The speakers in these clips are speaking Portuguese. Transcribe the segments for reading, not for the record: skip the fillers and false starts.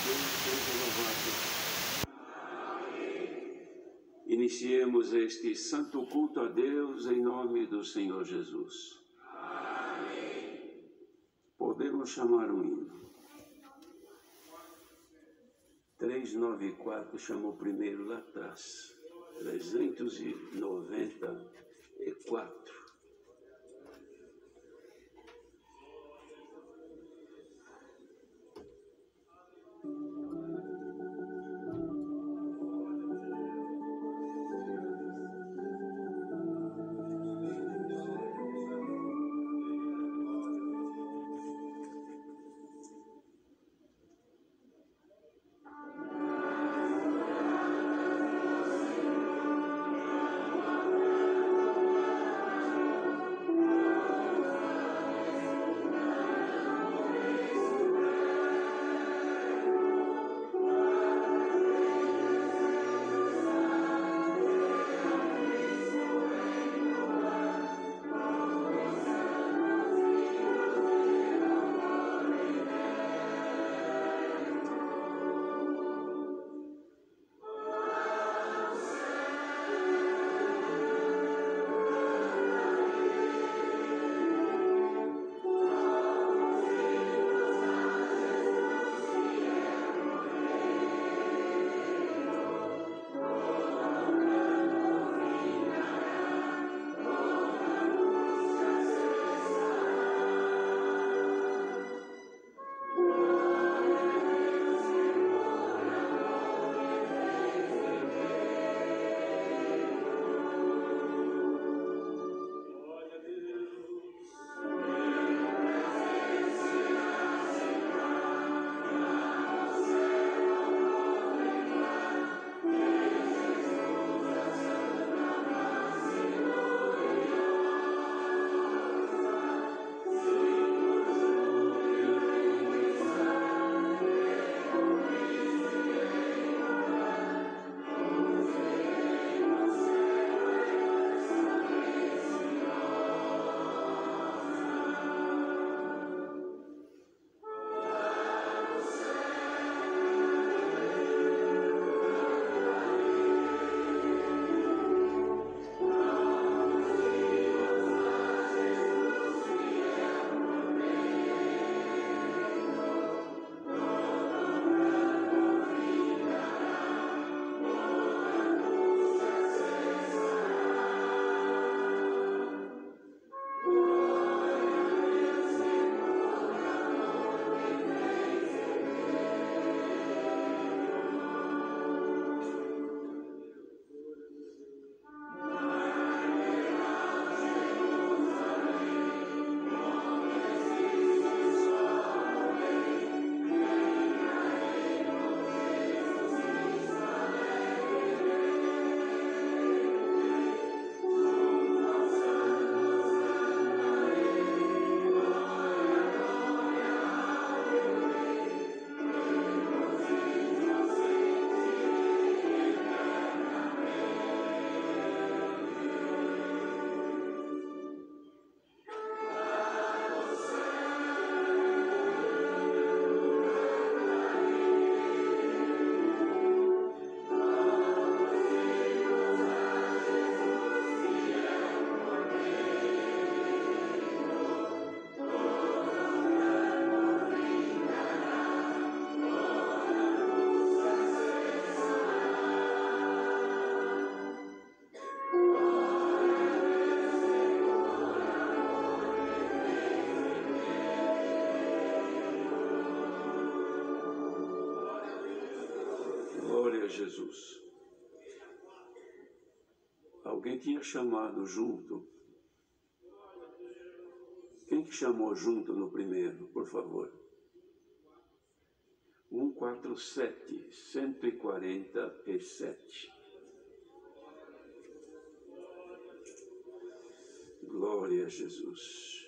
Deus seja louvado. Iniciemos este santo culto a Deus em nome do Senhor Jesus. Amém. Podemos chamar um hino. 394 chamou primeiro lá atrás. 394. Jesus. Alguém tinha chamado junto? Quem que chamou junto no primeiro, por favor? 147, 147. Glória a Jesus.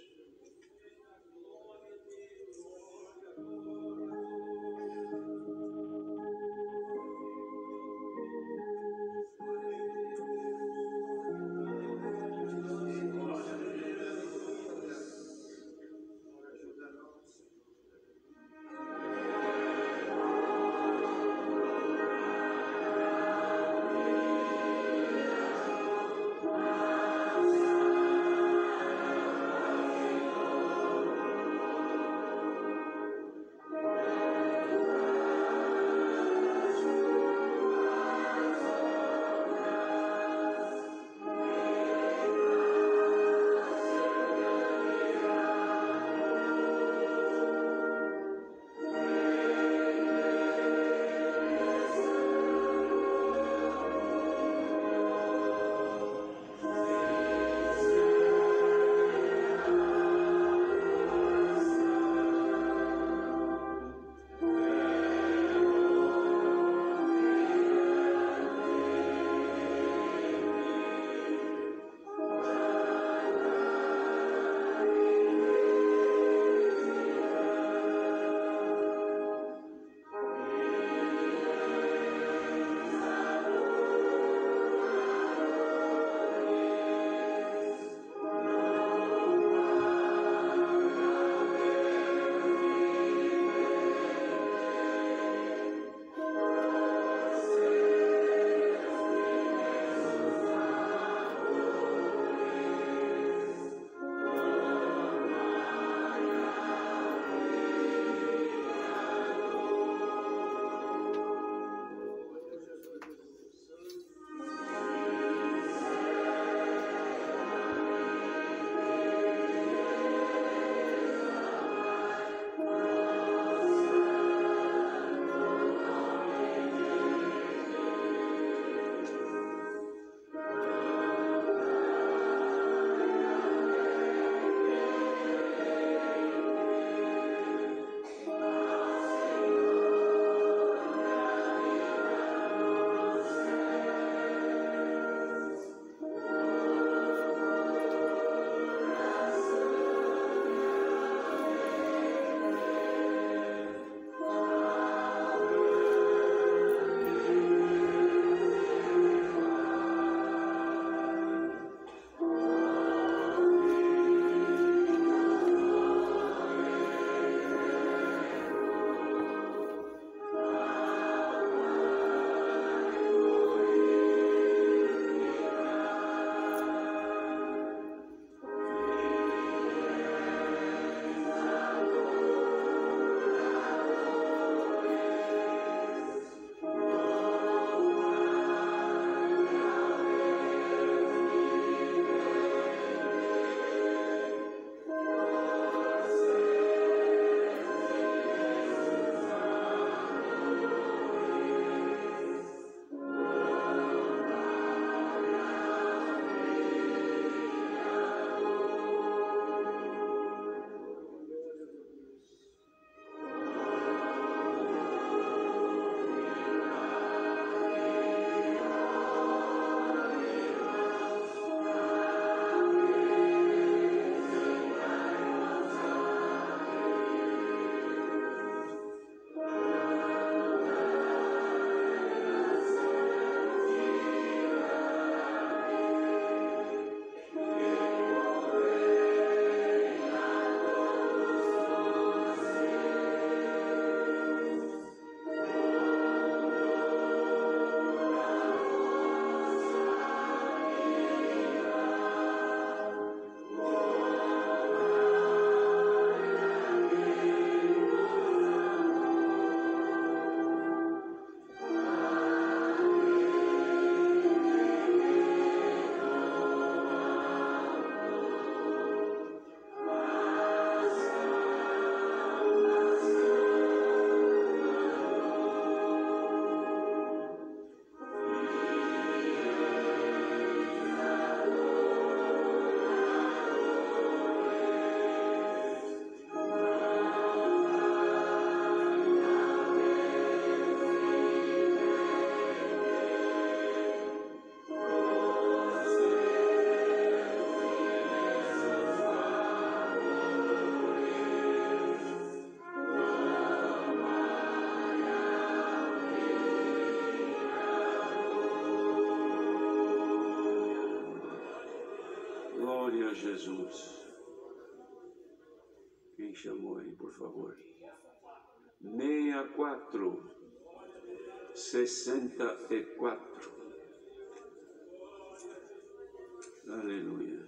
a Jesus. Quem chamou aí, por favor? 64. Aleluia.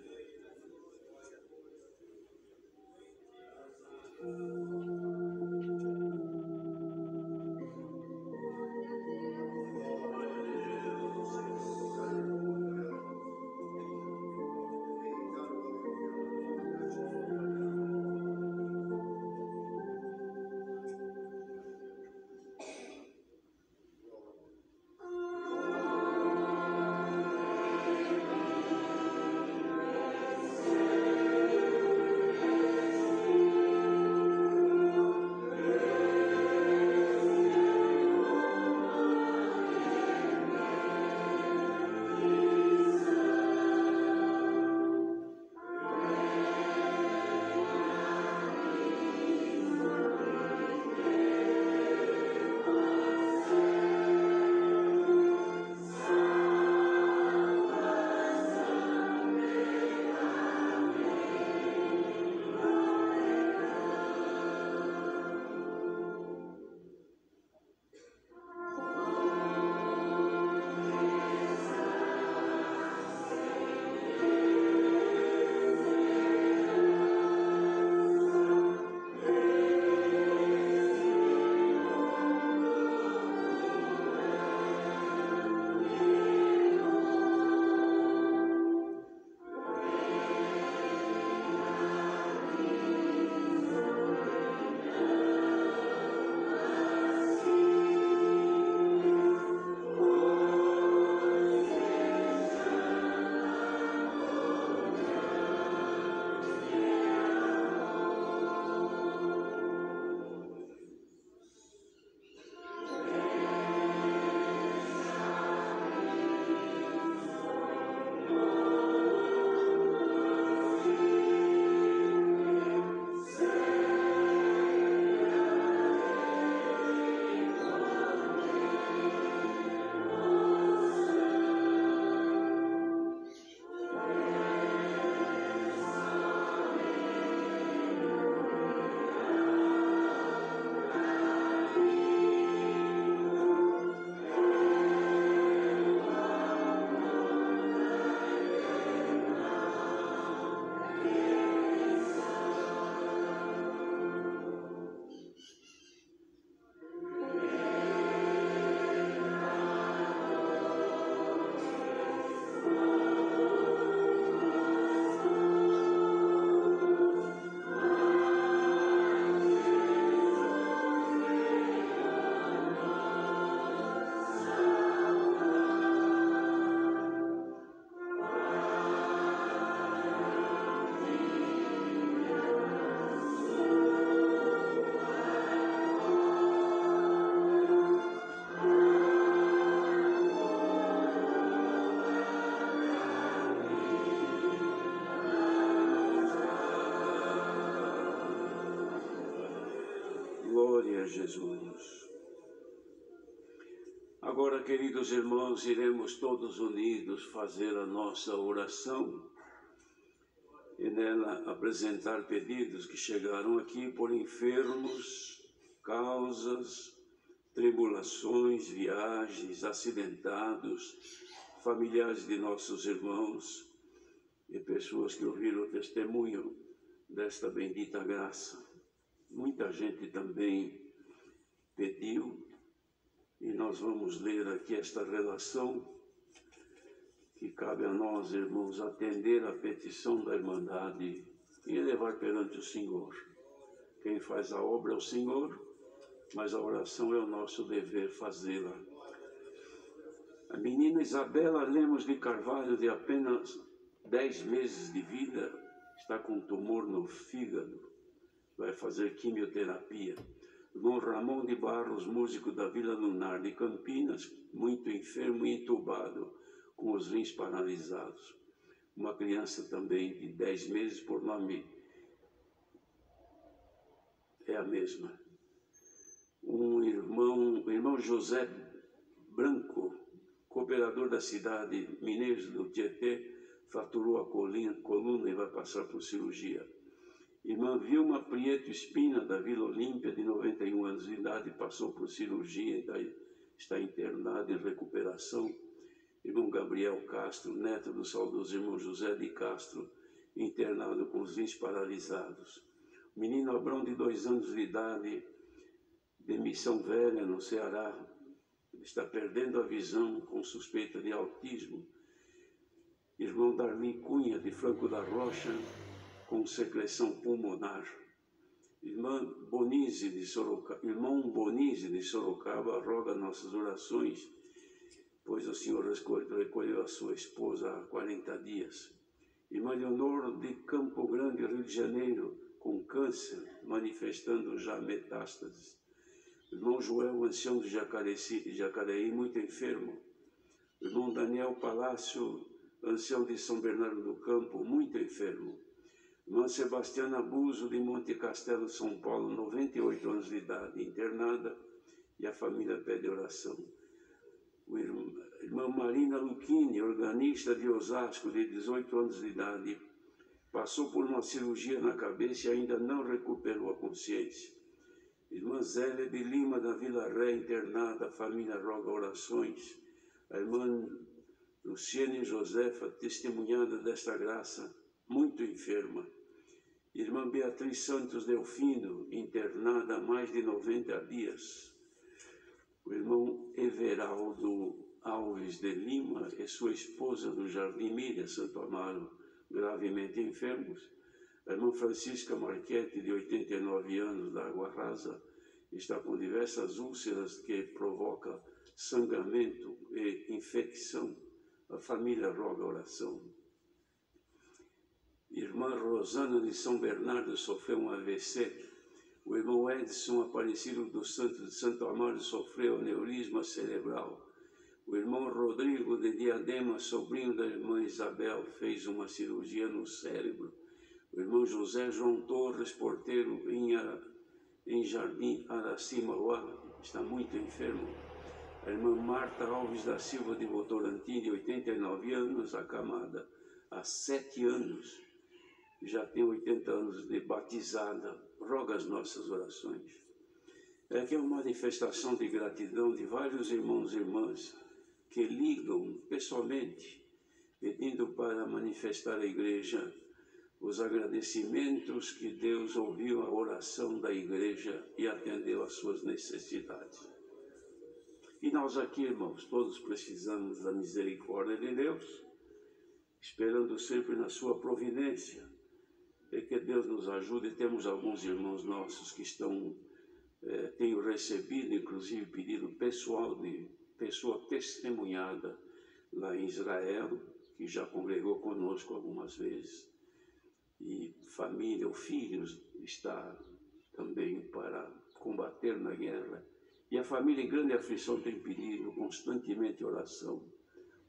Glória a Jesus. Agora, queridos irmãos, iremos todos unidos fazer a nossa oração e nela apresentar pedidos que chegaram aqui por enfermos, causas, tribulações, viagens, acidentados, familiares de nossos irmãos e pessoas que ouviram o testemunho desta bendita graça. Muita gente também pediu, e nós vamos ler aqui esta relação, que cabe a nós, irmãos, atender a petição da Irmandade e levar perante o Senhor. Quem faz a obra é o Senhor, mas a oração é o nosso dever fazê-la. A menina Isabela Lemos de Carvalho, de apenas 10 meses de vida, está com tumor no fígado. Vai fazer quimioterapia. Irmão Ramon de Barros, músico da Vila Lunar de Campinas, muito enfermo e entubado, com os rins paralisados. Uma criança também de 10 meses, por nome é a mesma. O irmão José Branco, cooperador da cidade Mineiros do Tietê, fraturou a coluna e vai passar por cirurgia. Irmã Vilma Prieto Espina, da Vila Olímpia, de 91 anos de idade, passou por cirurgia, está internada em recuperação. Irmão Gabriel Castro, neto do saudoso irmão José de Castro, internado com os rins paralisados. O menino Abrão, de 2 anos de idade, de Missão Velha, no Ceará, está perdendo a visão com suspeita de autismo. Irmão Darli Cunha, de Franco da Rocha, com secreção pulmonar. Irmão Bonise de Sorocaba roga nossas orações, pois o Senhor recolheu a sua esposa há 40 dias. Irmã Leonor de Campo Grande, Rio de Janeiro, com câncer, manifestando já metástases. Irmão Joel, ancião de Jacareí, muito enfermo. Irmão Daniel Palácio, ancião de São Bernardo do Campo, muito enfermo. Irmã Sebastiana Buzo, de Monte Castelo, São Paulo, 98 anos de idade, internada, e a família pede oração. Irmã Marina Luchini, organista de Osasco, de 18 anos de idade, passou por uma cirurgia na cabeça e ainda não recuperou a consciência. Irmã Zélia de Lima, da Vila Ré, internada, a família roga orações. A irmã Luciene Josefa, testemunhada desta graça, muito enferma. Irmã Beatriz Santos Delfino, internada há mais de 90 dias. O irmão Everaldo Alves de Lima e sua esposa do Jardim Miriam, Santo Amaro, gravemente enfermos. A irmã Francisca Marchetti, de 89 anos, da Água Rasa, está com diversas úlceras que provocam sangramento e infecção. A família roga oração. Irmã Rosana de São Bernardo sofreu um AVC. O irmão Edson Aparecido dos Santos de Santo Amaro sofreu aneurisma cerebral. O irmão Rodrigo de Diadema, sobrinho da irmã Isabel, fez uma cirurgia no cérebro. O irmão José João Torres, porteiro em Jardim Araci, Mauá, está muito enfermo. A irmã Marta Alves da Silva de Votorantim, de 89 anos, acamada há 7 anos. Já tem 80 anos de batizada, roga as nossas orações. É que é uma manifestação de gratidão de vários irmãos e irmãs que ligam pessoalmente, pedindo para manifestar à igreja os agradecimentos que Deus ouviu a oração da igreja e atendeu às suas necessidades. E nós aqui, irmãos, todos precisamos da misericórdia de Deus, esperando sempre na sua providência. E que Deus nos ajude. Temos alguns irmãos nossos que tenho recebido, inclusive, pedido pessoal de pessoa testemunhada lá em Israel, que já congregou conosco algumas vezes. E família ou filhos está também para combater na guerra. E a família em grande aflição tem pedido constantemente oração.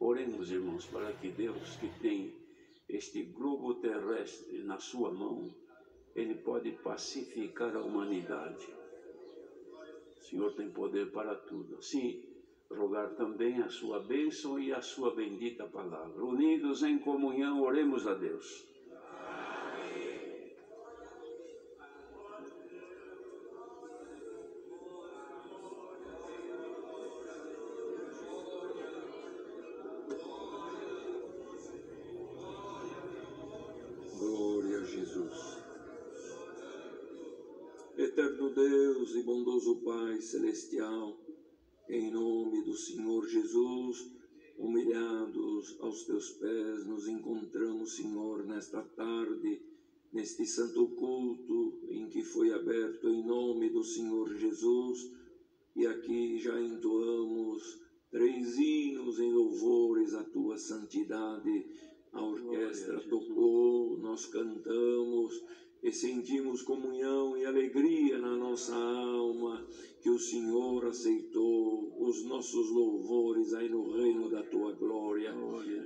Oremos, irmãos, para que Deus, que tem este globo terrestre na sua mão, Ele pode pacificar a humanidade. O Senhor tem poder para tudo. Assim, rogar também a sua bênção e a sua bendita palavra. Unidos em comunhão, oremos a Deus. Eterno Deus e bondoso Pai Celestial, em nome do Senhor Jesus, humilhados aos teus pés, nos encontramos, Senhor, nesta tarde, neste santo culto em que foi aberto em nome do Senhor Jesus, e aqui já entoamos 3 hinos em louvores à tua santidade. A orquestra tocou, nós cantamos, e sentimos comunhão e alegria na nossa alma. que o Senhor aceitou os nossos louvores aí no reino da tua glória.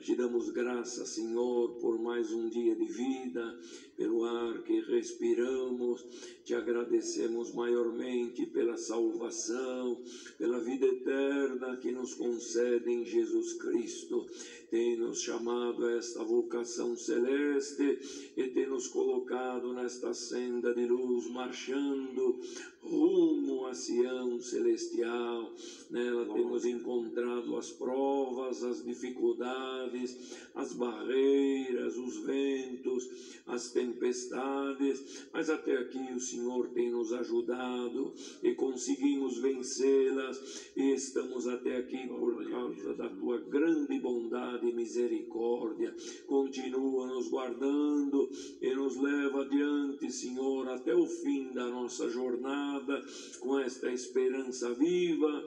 Te damos graças, Senhor, por mais um dia de vida, pelo ar que respiramos. Te agradecemos maiormente pela salvação, pela vida eterna que nos concede em Jesus Cristo. Tem nos chamado a esta vocação celeste e tem nos colocado nesta senda de luz, marchando rumo a Sião celestial. Nela temos encontrado as provas, as dificuldades, as barreiras, os ventos, as tempestades, mas até aqui o Senhor tem nos ajudado e conseguimos vencê-las, e estamos até aqui por causa da tua grande bondade e misericórdia. Continua nos guardando e nos leva adiante, Senhor, até o fim da nossa jornada, com esta esperança viva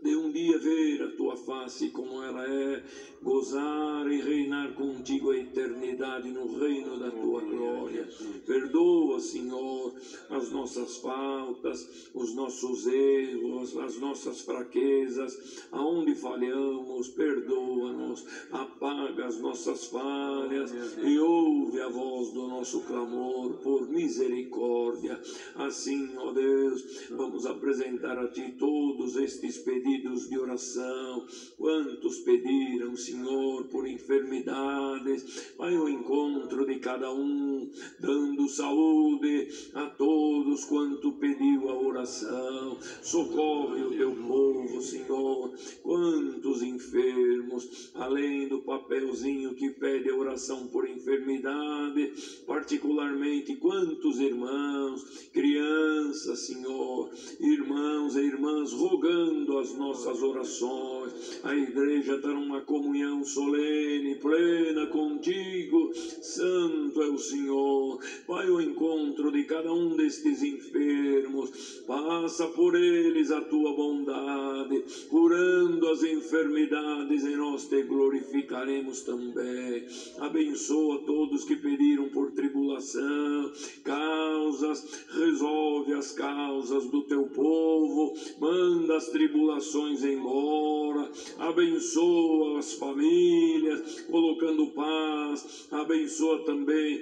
de um dia ver a tua face como ela é, gozar e reinar contigo a eternidade no reino da tua glória. Perdoa, Senhor, as nossas faltas, os nossos erros, as nossas fraquezas, aonde falhamos, perdoa-nos, apaga as nossas falhas e ouve a voz do nosso clamor por misericórdia. Assim, ó Deus, vamos apresentar a Ti todos estes pedidos de oração. Quantos pediram, Senhor, por enfermidades, vai ao encontro de cada um, dando saúde a todos quanto pediu a oração. Socorre o Teu povo, Senhor. Quantos enfermos, além do papelzinho que pede a oração por enfermidade, particularmente quantos irmãos, crianças, Senhor, irmãos e irmãs rogando as nossas orações. A igreja está numa comunhão solene, plena contigo. Santo é o Senhor. Vai ao encontro de cada um destes enfermos, passa por eles a tua bondade, curando as enfermidades, e nós te glorificaremos também. Abençoa todos que pediram por tribulação, causas, resolve as causas do teu povo, manda as tribulações embora, abençoa as famílias, colocando paz, abençoa também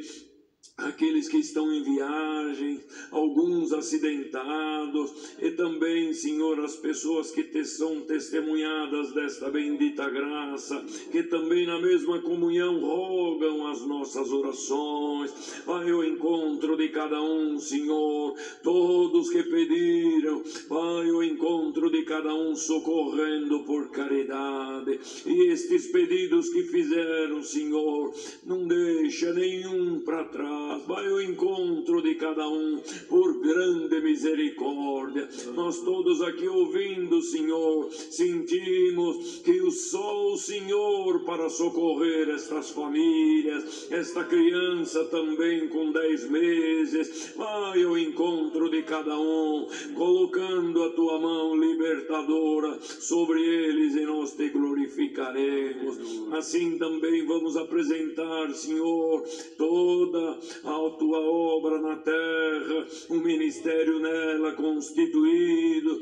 aqueles que estão em viagem, alguns acidentados, e também, Senhor, as pessoas que são testemunhadas desta bendita graça, que também na mesma comunhão rogam as nossas orações. Vai ao encontro de cada um, Senhor, todos que pediram, vai ao encontro de cada um, socorrendo por caridade, e estes pedidos que fizeram, Senhor, não deixa nenhum para trás. Vai ao encontro de cada um por grande misericórdia. Nós todos aqui ouvindo, Senhor, sentimos que só o Senhor para socorrer estas famílias, esta criança também com 10 meses. Vai ao encontro de cada um, colocando a tua mão libertadora sobre eles, e nós te glorificaremos. Assim também vamos apresentar, Senhor, toda a tua obra na terra, o ministério nela constituído,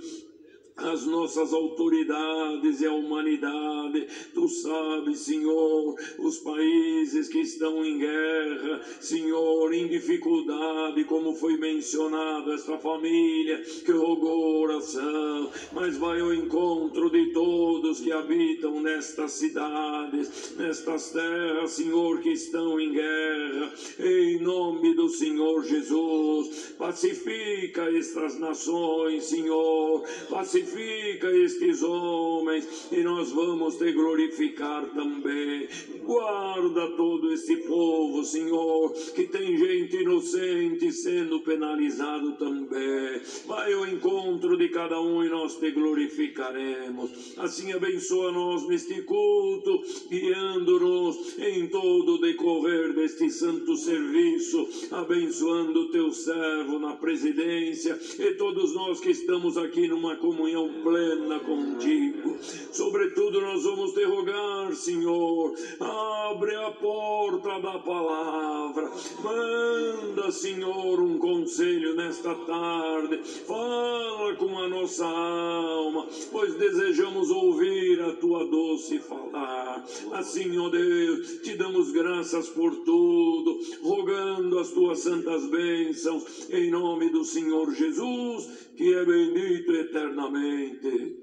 as nossas autoridades e a humanidade. Tu sabes, Senhor, os países que estão em guerra, Senhor, em dificuldade, como foi mencionado, esta família que rogou oração, mas vai ao encontro de todos que habitam nestas cidades, nestas terras, Senhor, que estão em guerra. Em nome do Senhor Jesus, pacifica estas nações, Senhor, pacifica estes homens, e nós vamos te glorificar também. Guarda todo este povo, Senhor, que tem gente inocente sendo penalizado também. Vai ao encontro de cada um, e nós te glorificaremos. Assim abençoa-nos neste culto, guiando-nos em todo o decorrer deste santo serviço, abençoando teu servo na presidência e todos nós que estamos aqui numa comunhão plena contigo. Sobretudo nós vamos te rogar, Senhor, abre a porta da palavra, manda, Senhor, um conselho nesta tarde, fala com a nossa alma, pois desejamos ouvir a tua doce falar. Assim, ó Deus, te damos graças por tudo, rogando as tuas santas bênçãos, em nome do Senhor Jesus, que é bendito eternamente.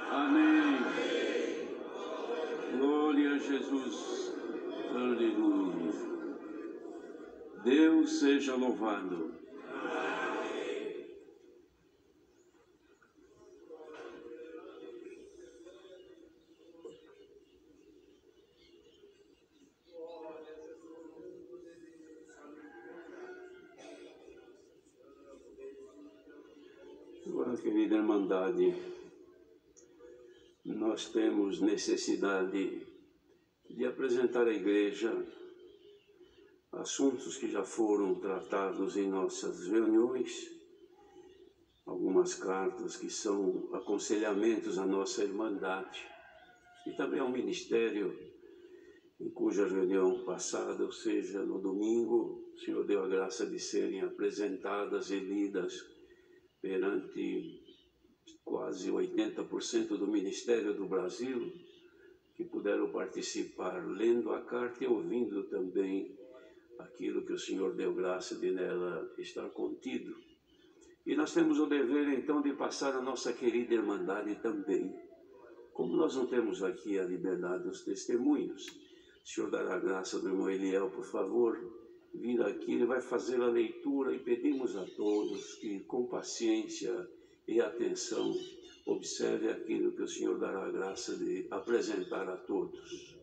Amém. Glória a Jesus. Aleluia. Deus seja louvado. Agora, querida Irmandade, nós temos necessidade de apresentar à Igreja assuntos que já foram tratados em nossas reuniões, algumas cartas que são aconselhamentos à nossa Irmandade, e também ao Ministério, em cuja reunião passada, ou seja, no domingo, o Senhor deu a graça de serem apresentadas e lidas perante quase 80% do Ministério do Brasil, que puderam participar lendo a carta e ouvindo também aquilo que o Senhor deu graça de nela estar contido. E nós temos o dever, então, de passar a nossa querida Irmandade também. Como nós não temos aqui a liberdade dos testemunhos, o Senhor dará a graça do irmão Eliel, por favor, vir aqui, ele vai fazer a leitura e pedimos a todos que, com paciência e atenção, observe aquilo que o Senhor dará a graça de apresentar a todos.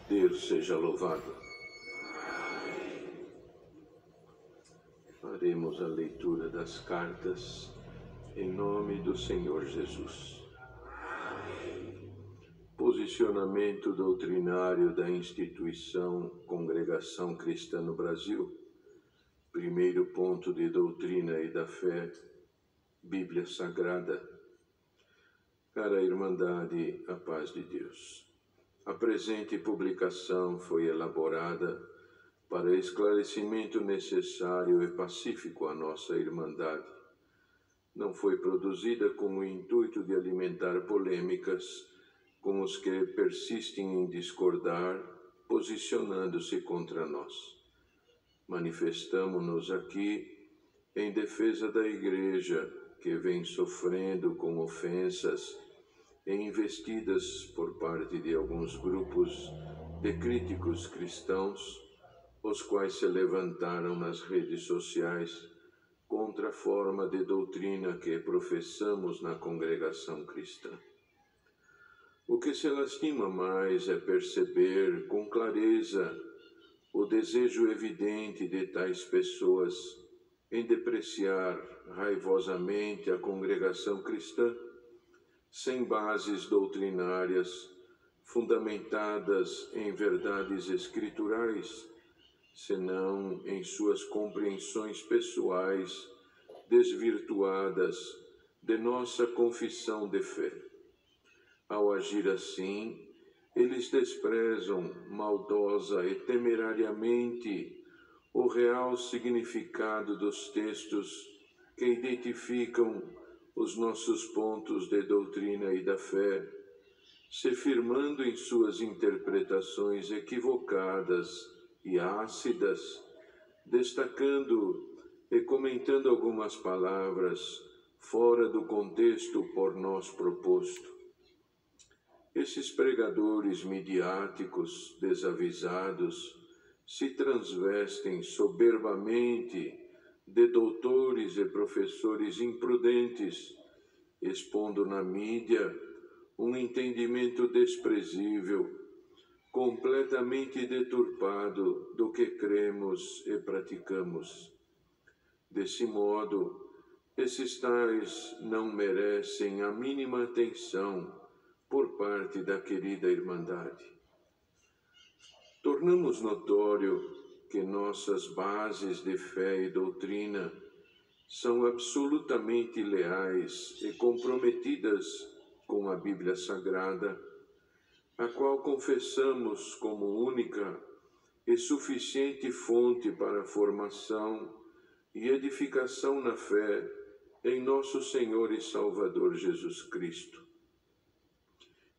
Deus seja louvado. Faremos a leitura das cartas em nome do Senhor Jesus. Posicionamento doutrinário da instituição Congregação Cristã no Brasil. Primeiro ponto de doutrina e da fé, Bíblia Sagrada. Cara Irmandade, a paz de Deus. A presente publicação foi elaborada para esclarecimento necessário e pacífico à nossa Irmandade. Não foi produzida com o intuito de alimentar polêmicas com os que persistem em discordar, posicionando-se contra nós. Manifestamo-nos aqui em defesa da Igreja, que vem sofrendo com ofensas e investidas por parte de alguns grupos de críticos cristãos, os quais se levantaram nas redes sociais contra a forma de doutrina que professamos na congregação cristã. O que se lastima mais é perceber com clareza o desejo evidente de tais pessoas em depreciar raivosamente a congregação cristã, sem bases doutrinárias fundamentadas em verdades escriturais, senão em suas compreensões pessoais desvirtuadas de nossa confissão de fé. Ao agir assim, eles desprezam maldosa e temerariamente o real significado dos textos que identificam os nossos pontos de doutrina e da fé, se firmando em suas interpretações equivocadas e ácidas, destacando e comentando algumas palavras fora do contexto por nós proposto. Esses pregadores midiáticos desavisados se transvestem soberbamente de doutores e professores imprudentes, expondo na mídia um entendimento desprezível, completamente deturpado do que cremos e praticamos. Desse modo, esses tais não merecem a mínima atenção por parte da querida Irmandade. Tornamos notório que nossas bases de fé e doutrina são absolutamente leais e comprometidas com a Bíblia Sagrada, a qual confessamos como única e suficiente fonte para a formação e edificação na fé em nosso Senhor e Salvador Jesus Cristo.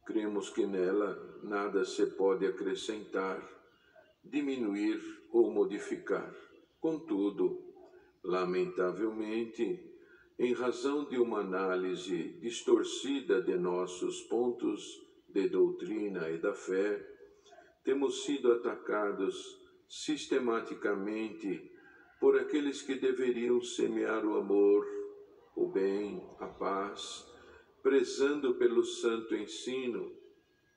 Cremos que nela nada se pode acrescentar, diminuir ou modificar. Contudo, lamentavelmente, em razão de uma análise distorcida de nossos pontos de doutrina e da fé, temos sido atacados sistematicamente por aqueles que deveriam semear o amor, o bem, a paz, prezando pelo santo ensino,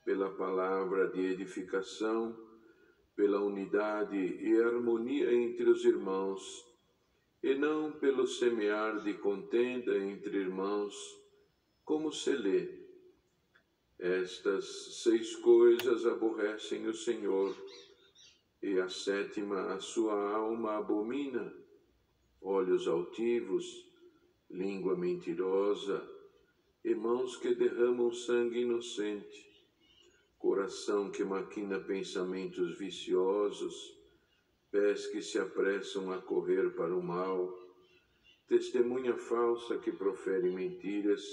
pela palavra de edificação, pela unidade e harmonia entre os irmãos, e não pelo semear de contenda entre irmãos, como se lê: estas 6 coisas aborrecem o Senhor, e a 7ª a sua alma abomina: olhos altivos, língua mentirosa, e mãos que derramam sangue inocente, coração que maquina pensamentos viciosos, pés que se apressam a correr para o mal, testemunha falsa que profere mentiras,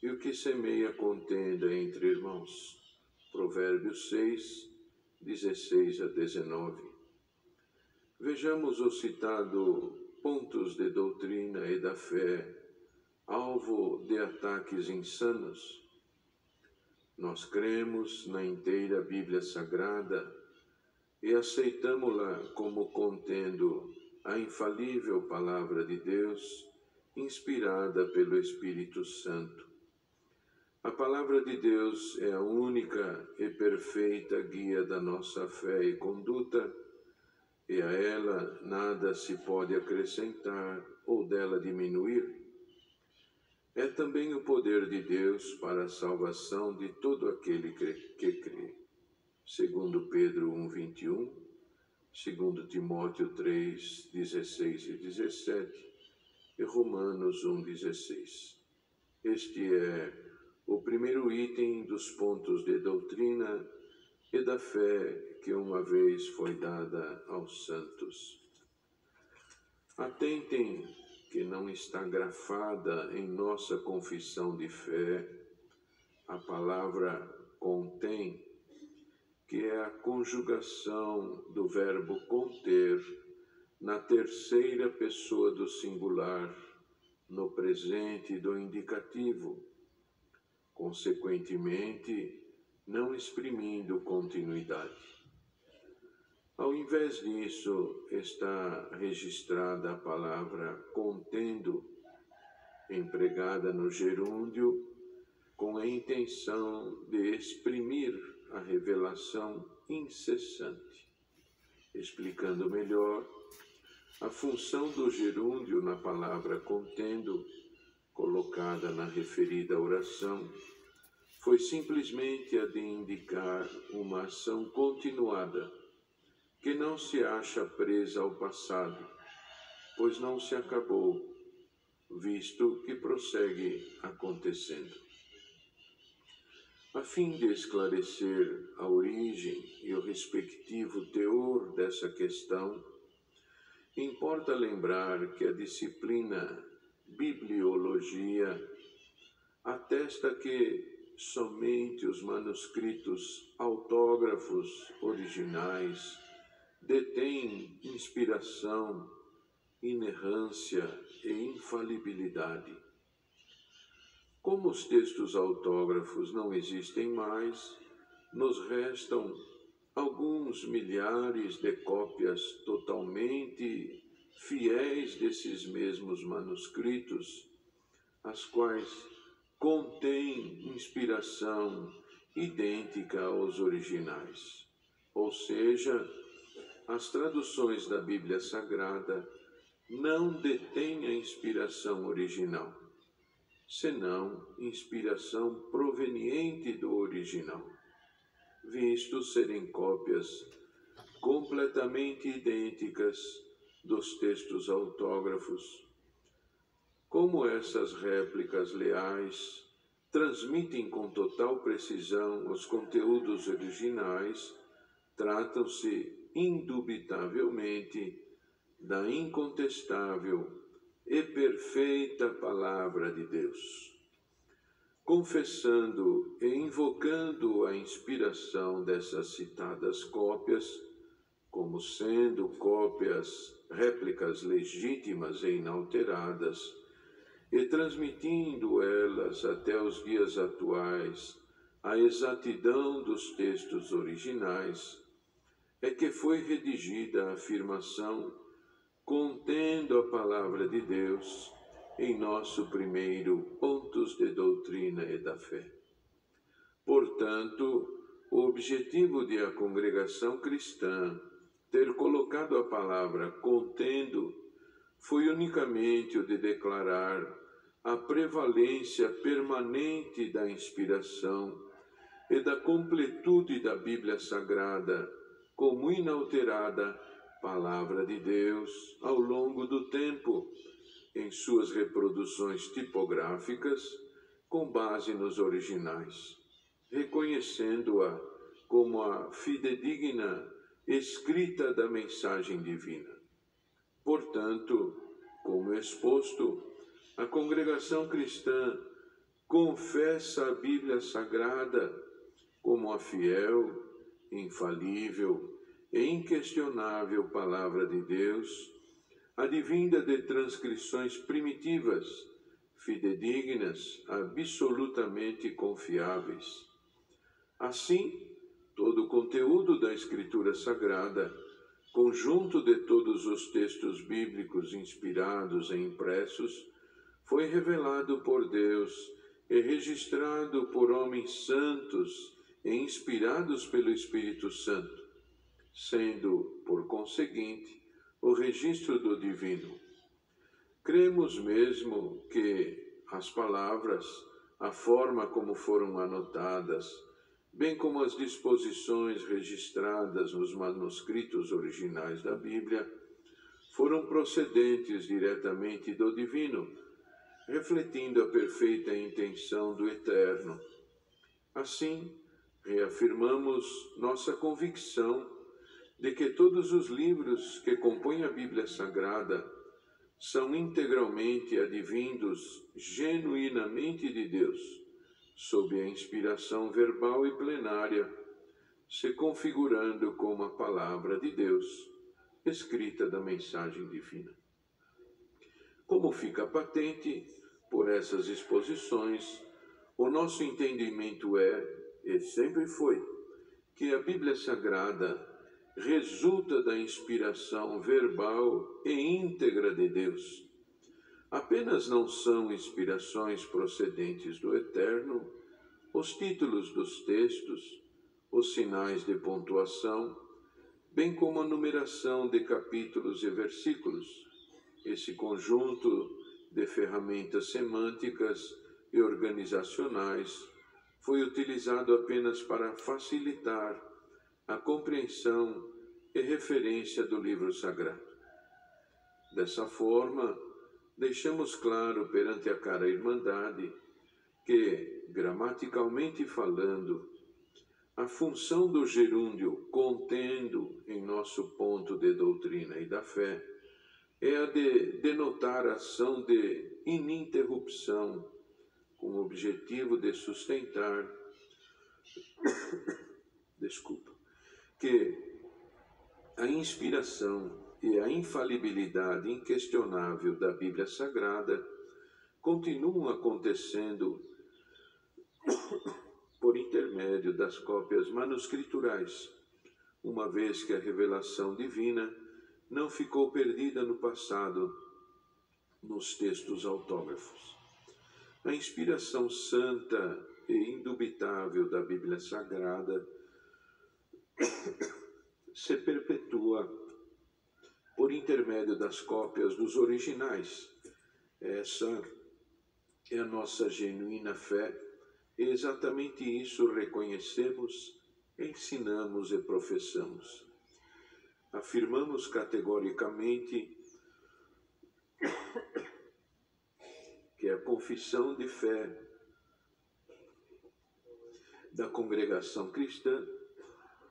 e o que semeia contenda entre irmãos. Provérbios 6, 16 a 19. Vejamos os citados pontos de doutrina e da fé, alvo de ataques insanos. Nós cremos na inteira Bíblia Sagrada e aceitamo-la como contendo a infalível Palavra de Deus, inspirada pelo Espírito Santo. A Palavra de Deus é a única e perfeita guia da nossa fé e conduta, e a ela nada se pode acrescentar ou dela diminuir. É também o poder de Deus para a salvação de todo aquele que crê. Segundo Pedro 1:21, segundo Timóteo 3, 16 e 17 e Romanos 1:16. Este é o primeiro item dos pontos de doutrina e da fé que uma vez foi dada aos santos. Atentem que não está grafada em nossa confissão de fé a palavra contém, que é a conjugação do verbo conter na 3ª pessoa do singular, no presente do indicativo, consequentemente, não exprimindo continuidade. Ao invés disso, está registrada a palavra contendo, empregada no gerúndio, com a intenção de exprimir a revelação incessante. Explicando melhor, a função do gerúndio na palavra contendo, colocada na referida oração, foi simplesmente a de indicar uma ação continuada, que não se acha presa ao passado, pois não se acabou, visto que prossegue acontecendo. A fim de esclarecer a origem e o respectivo teor dessa questão, importa lembrar que a disciplina bibliologia atesta que somente os manuscritos autógrafos originais detêm inspiração, inerrância e infalibilidade. Como os textos autógrafos não existem mais, nos restam alguns milhares de cópias totalmente fiéis desses mesmos manuscritos, as quais contêm inspiração idêntica aos originais, ou seja, as traduções da Bíblia Sagrada não detêm a inspiração original, senão inspiração proveniente do original, visto serem cópias completamente idênticas dos textos autógrafos. Como essas réplicas leais transmitem com total precisão os conteúdos originais, tratam-se indubitavelmente da incontestável e perfeita Palavra de Deus. Confessando e invocando a inspiração dessas citadas cópias, como sendo cópias, réplicas legítimas e inalteradas, e transmitindo elas até os dias atuais a exatidão dos textos originais, é que foi redigida a afirmação contendo a Palavra de Deus em nosso primeiro Pontos de Doutrina e da Fé. Portanto, o objetivo de a congregação cristã ter colocado a palavra contendo foi unicamente o de declarar a prevalência permanente da inspiração e da completude da Bíblia Sagrada como inalterada Palavra de Deus ao longo do tempo, em suas reproduções tipográficas com base nos originais, reconhecendo-a como a fidedigna escrita da mensagem divina. Portanto, como exposto, a congregação cristã confessa a Bíblia Sagrada como a fiel, infalível e inquestionável Palavra de Deus, advinda de transcrições primitivas, fidedignas, absolutamente confiáveis. Assim, todo o conteúdo da Escritura Sagrada, conjunto de todos os textos bíblicos inspirados e impressos, foi revelado por Deus e registrado por homens santos e inspirados pelo Espírito Santo, sendo, por conseguinte, o registro do divino. Cremos mesmo que as palavras, a forma como foram anotadas, bem como as disposições registradas nos manuscritos originais da Bíblia, foram procedentes diretamente do divino, refletindo a perfeita intenção do Eterno. Assim, reafirmamos nossa convicção de que todos os livros que compõem a Bíblia Sagrada são integralmente advindos genuinamente de Deus, sob a inspiração verbal e plenária, se configurando como a Palavra de Deus, escrita da mensagem divina. Como fica patente por essas exposições, o nosso entendimento e sempre foi, que a Bíblia Sagrada resulta da inspiração verbal e íntegra de Deus. Apenas não são inspirações procedentes do Eterno os títulos dos textos, os sinais de pontuação, bem como a numeração de capítulos e versículos. Esse conjunto de ferramentas semânticas e organizacionais foi utilizado apenas para facilitar a compreensão e referência do livro sagrado. Dessa forma, deixamos claro perante a cara irmandade que, gramaticalmente falando, a função do gerúndio contendo em nosso ponto de doutrina e da fé é a de denotar ação de ininterrupção, com o objetivo de sustentar que a inspiração e a infalibilidade inquestionável da Bíblia Sagrada continuam acontecendo por intermédio das cópias manuscriturais, uma vez que a revelação divina não ficou perdida no passado nos textos autógrafos. A inspiração santa e indubitável da Bíblia Sagrada se perpetua por intermédio das cópias dos originais. Essa é a nossa genuína fé, e exatamente isso reconhecemos, ensinamos e professamos. Afirmamos categoricamente que a confissão de fé da congregação cristã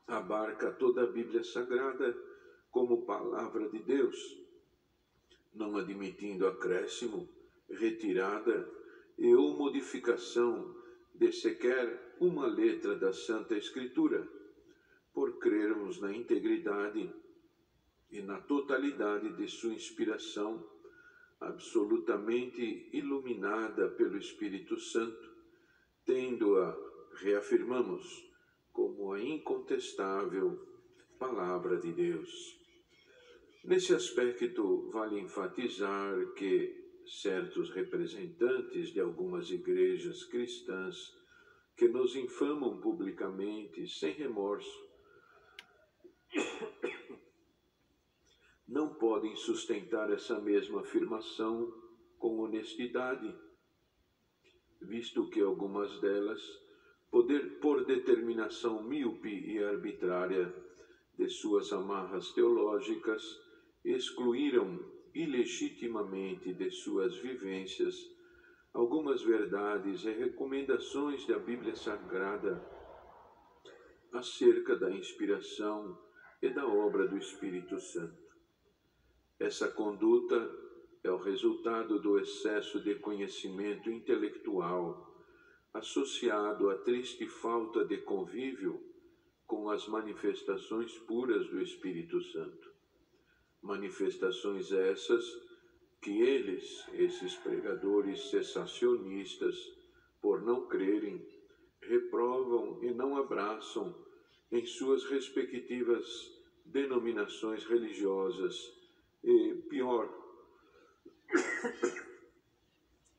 abarca toda a Bíblia Sagrada como palavra de Deus, não admitindo acréscimo, retirada e ou modificação de sequer uma letra da Santa Escritura, por crermos na integridade e na totalidade de sua inspiração, absolutamente iluminada pelo Espírito Santo, tendo-a, reafirmamos, como a incontestável Palavra de Deus. Nesse aspecto, vale enfatizar que certos representantes de algumas igrejas cristãs que nos infamam publicamente, sem remorso, não podem sustentar essa mesma afirmação com honestidade, visto que algumas delas, por determinação míope e arbitrária de suas amarras teológicas, excluíram ilegitimamente de suas vivências algumas verdades e recomendações da Bíblia Sagrada acerca da inspiração e da obra do Espírito Santo. Essa conduta é o resultado do excesso de conhecimento intelectual associado à triste falta de convívio com as manifestações puras do Espírito Santo. Manifestações essas que esses pregadores cessacionistas, por não crerem, reprovam e não abraçam em suas respectivas denominações religiosas e, pior,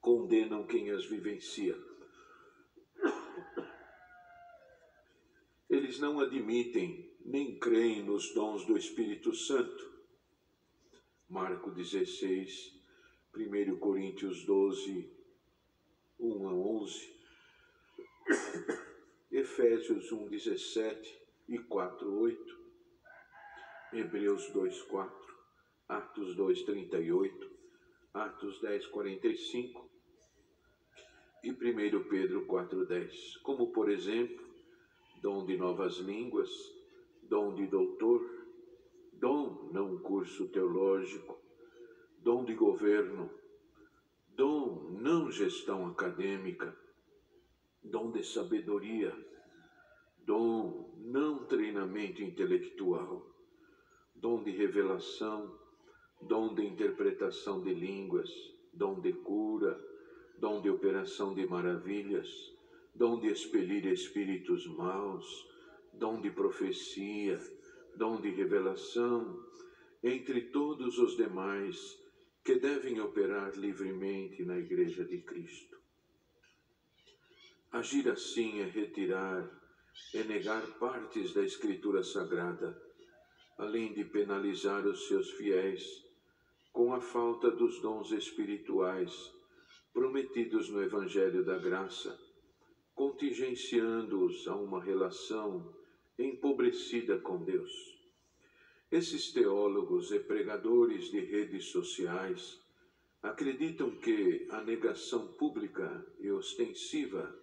condenam quem as vivencia. Eles não admitem nem creem nos dons do Espírito Santo. Marcos 16, 1 Coríntios 12, 1 a 11, Efésios 1, 17 e 4, 8, Hebreus 2, 4, Atos 2, 38, Atos 10, 45 e 1 Pedro 4, 10, como, por exemplo, dom de novas línguas, dom de doutor, dom não curso teológico, dom de governo, dom não gestão acadêmica, dom de sabedoria, dom não treinamento intelectual, dom de revelação, dom de interpretação de línguas, dom de cura, dom de operação de maravilhas, dom de expelir espíritos maus, dom de profecia, dom de revelação, entre todos os demais que devem operar livremente na Igreja de Cristo. Agir assim é retirar e negar partes da Escritura Sagrada, além de penalizar os seus fiéis com a falta dos dons espirituais prometidos no Evangelho da Graça, contingenciando-os a uma relação empobrecida com Deus. Esses teólogos e pregadores de redes sociais acreditam que a negação pública e ostensiva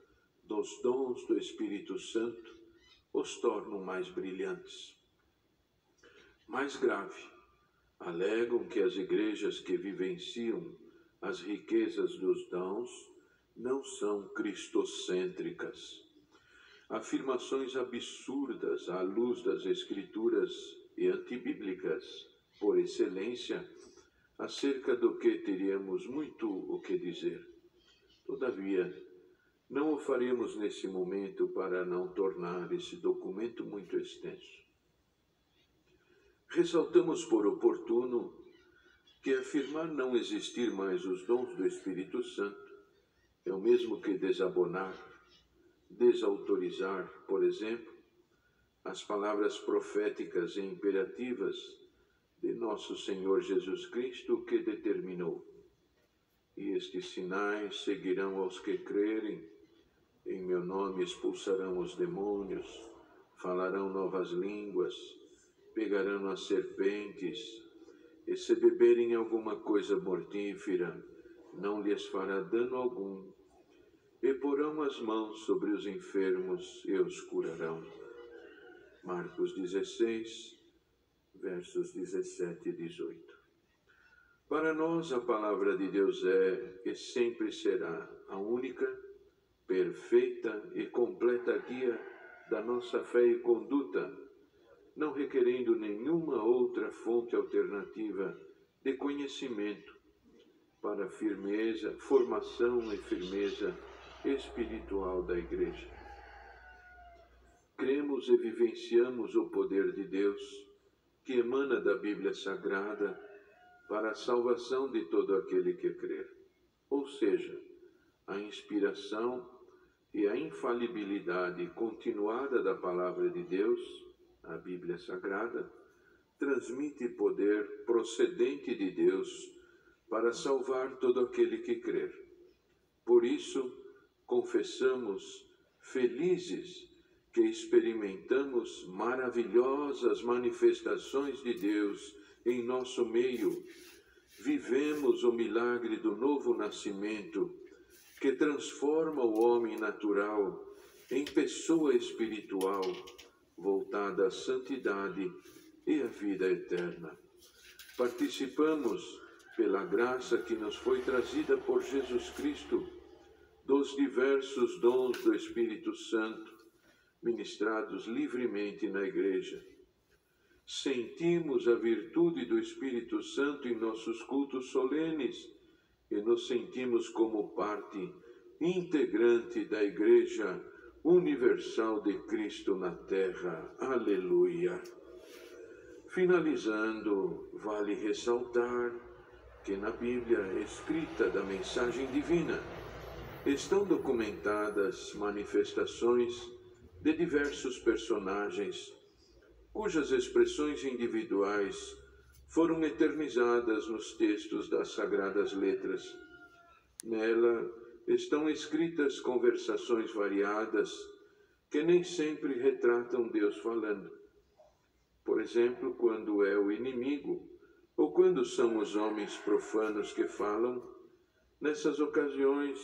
dos dons do Espírito Santo os tornam mais brilhantes. Mais grave, alegam que as igrejas que vivenciam as riquezas dos dons não são cristocêntricas. Afirmações absurdas à luz das Escrituras e antibíblicas, por excelência, acerca do que teríamos muito o que dizer. Todavia, não o faremos nesse momento para não tornar esse documento muito extenso. ressaltamos por oportuno que afirmar não existir mais os dons do Espírito Santo é o mesmo que desabonar, desautorizar, por exemplo, as palavras proféticas e imperativas de nosso Senhor Jesus Cristo, que determinou: e estes sinais seguirão aos que crerem, em meu nome expulsarão os demônios, falarão novas línguas, pegarão as serpentes, e se beberem alguma coisa mortífera, não lhes fará dano algum, e porão as mãos sobre os enfermos e os curarão. Marcos 16, versos 17 e 18. Para nós, a palavra de Deus é e sempre será a única, perfeita e completa guia da nossa fé e conduta, não requerendo nenhuma outra fonte alternativa de conhecimento para formação e firmeza espiritual da Igreja. Cremos e vivenciamos o poder de Deus que emana da Bíblia Sagrada para a salvação de todo aquele que crer. Ou seja, a inspiração e a infalibilidade continuada da Palavra de Deus, a Bíblia Sagrada, transmite poder procedente de Deus para salvar todo aquele que crer. Por isso, confessamos felizes que experimentamos maravilhosas manifestações de Deus em nosso meio. Vivemos o milagre do novo nascimento, que transforma o homem natural em pessoa espiritual, voltada à santidade e à vida eterna. Participamos, pela graça que nos foi trazida por Jesus Cristo, dos diversos dons do Espírito Santo, ministrados livremente na Igreja. Sentimos a virtude do Espírito Santo em nossos cultos solenes e nos sentimos como parte integrante da Igreja Universal de Cristo na Terra. Aleluia! Finalizando, vale ressaltar que na Bíblia escrita da mensagem divina estão documentadas manifestações de diversos personagens cujas expressões individuais foram eternizadas nos textos das Sagradas Letras. Nela estão escritas conversações variadas que nem sempre retratam Deus falando. Por exemplo, quando é o inimigo ou quando são os homens profanos que falam, nessas ocasiões,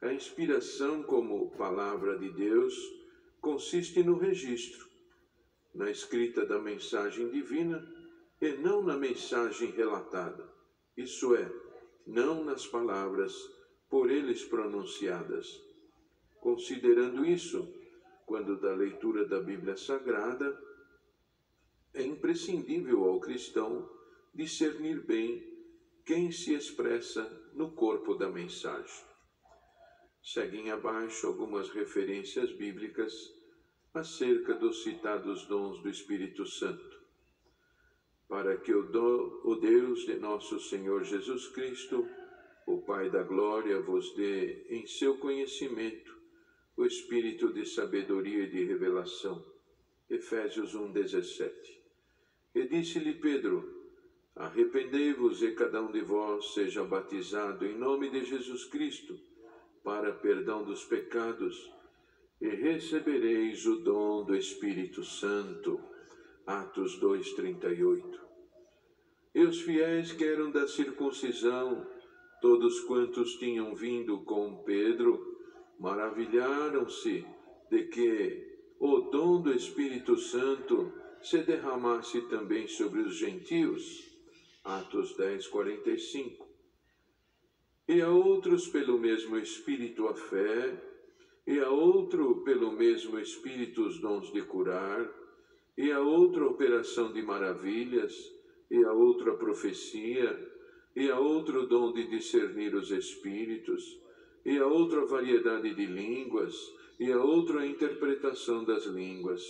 a inspiração como palavra de Deus consiste no registro, na escrita da mensagem divina e não na mensagem relatada, isso é, não nas palavras por eles pronunciadas. Considerando isso, quando da leitura da Bíblia Sagrada, é imprescindível ao cristão discernir bem quem se expressa no corpo da mensagem. Seguem abaixo algumas referências bíblicas acerca dos citados dons do Espírito Santo, para que o Deus de nosso Senhor Jesus Cristo, o Pai da Glória, vos dê em seu conhecimento o espírito de sabedoria e de revelação. Efésios 1:17. E disse-lhe Pedro: arrependei-vos e cada um de vós seja batizado em nome de Jesus Cristo para perdão dos pecados, e recebereis o dom do Espírito Santo. Atos 2:38. E os fiéis que eram da circuncisão, todos quantos tinham vindo com Pedro, maravilharam-se de que o dom do Espírito Santo se derramasse também sobre os gentios. Atos 10:45. E a outros pelo mesmo Espírito a fé, e a outro pelo mesmo Espírito os dons de curar, e a outra operação de maravilhas, e a outra profecia, e a outro dom de discernir os espíritos, e a outra variedade de línguas, e a outra interpretação das línguas.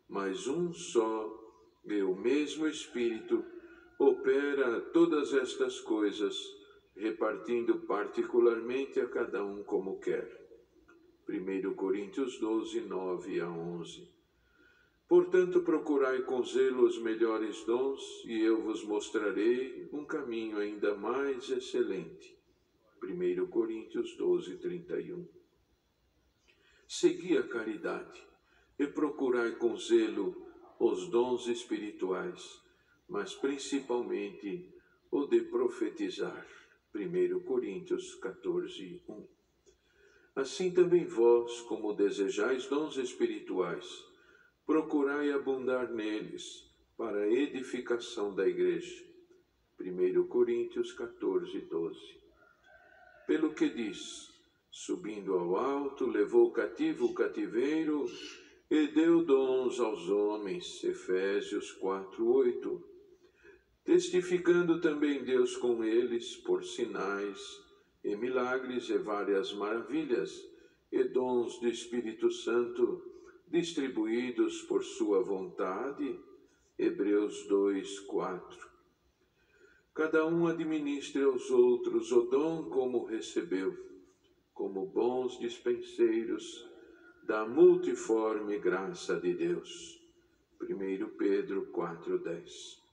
Mas um só E o mesmo Espírito opera todas estas coisas, repartindo particularmente a cada um como quer. 1 Coríntios 12, 9 a 11. Portanto, procurai com zelo os melhores dons, e eu vos mostrarei um caminho ainda mais excelente. 1 Coríntios 12, 31. Segui a caridade e procurai com zelo os dons espirituais, mas principalmente o de profetizar. 1 Coríntios 14, 1. Assim também vós, como desejais dons espirituais, procurai abundar neles para a edificação da igreja. 1 Coríntios 14, 12. Pelo que diz, subindo ao alto, levou cativo o cativeiro e deu dons aos homens. Efésios 4, 8. Testificando também Deus com eles por sinais e milagres e várias maravilhas e dons do Espírito Santo distribuídos por sua vontade. Hebreus 2, 4. Cada um administre aos outros o dom como recebeu, como bons dispenseiros da multiforme graça de Deus. 1 Pedro 4, 10.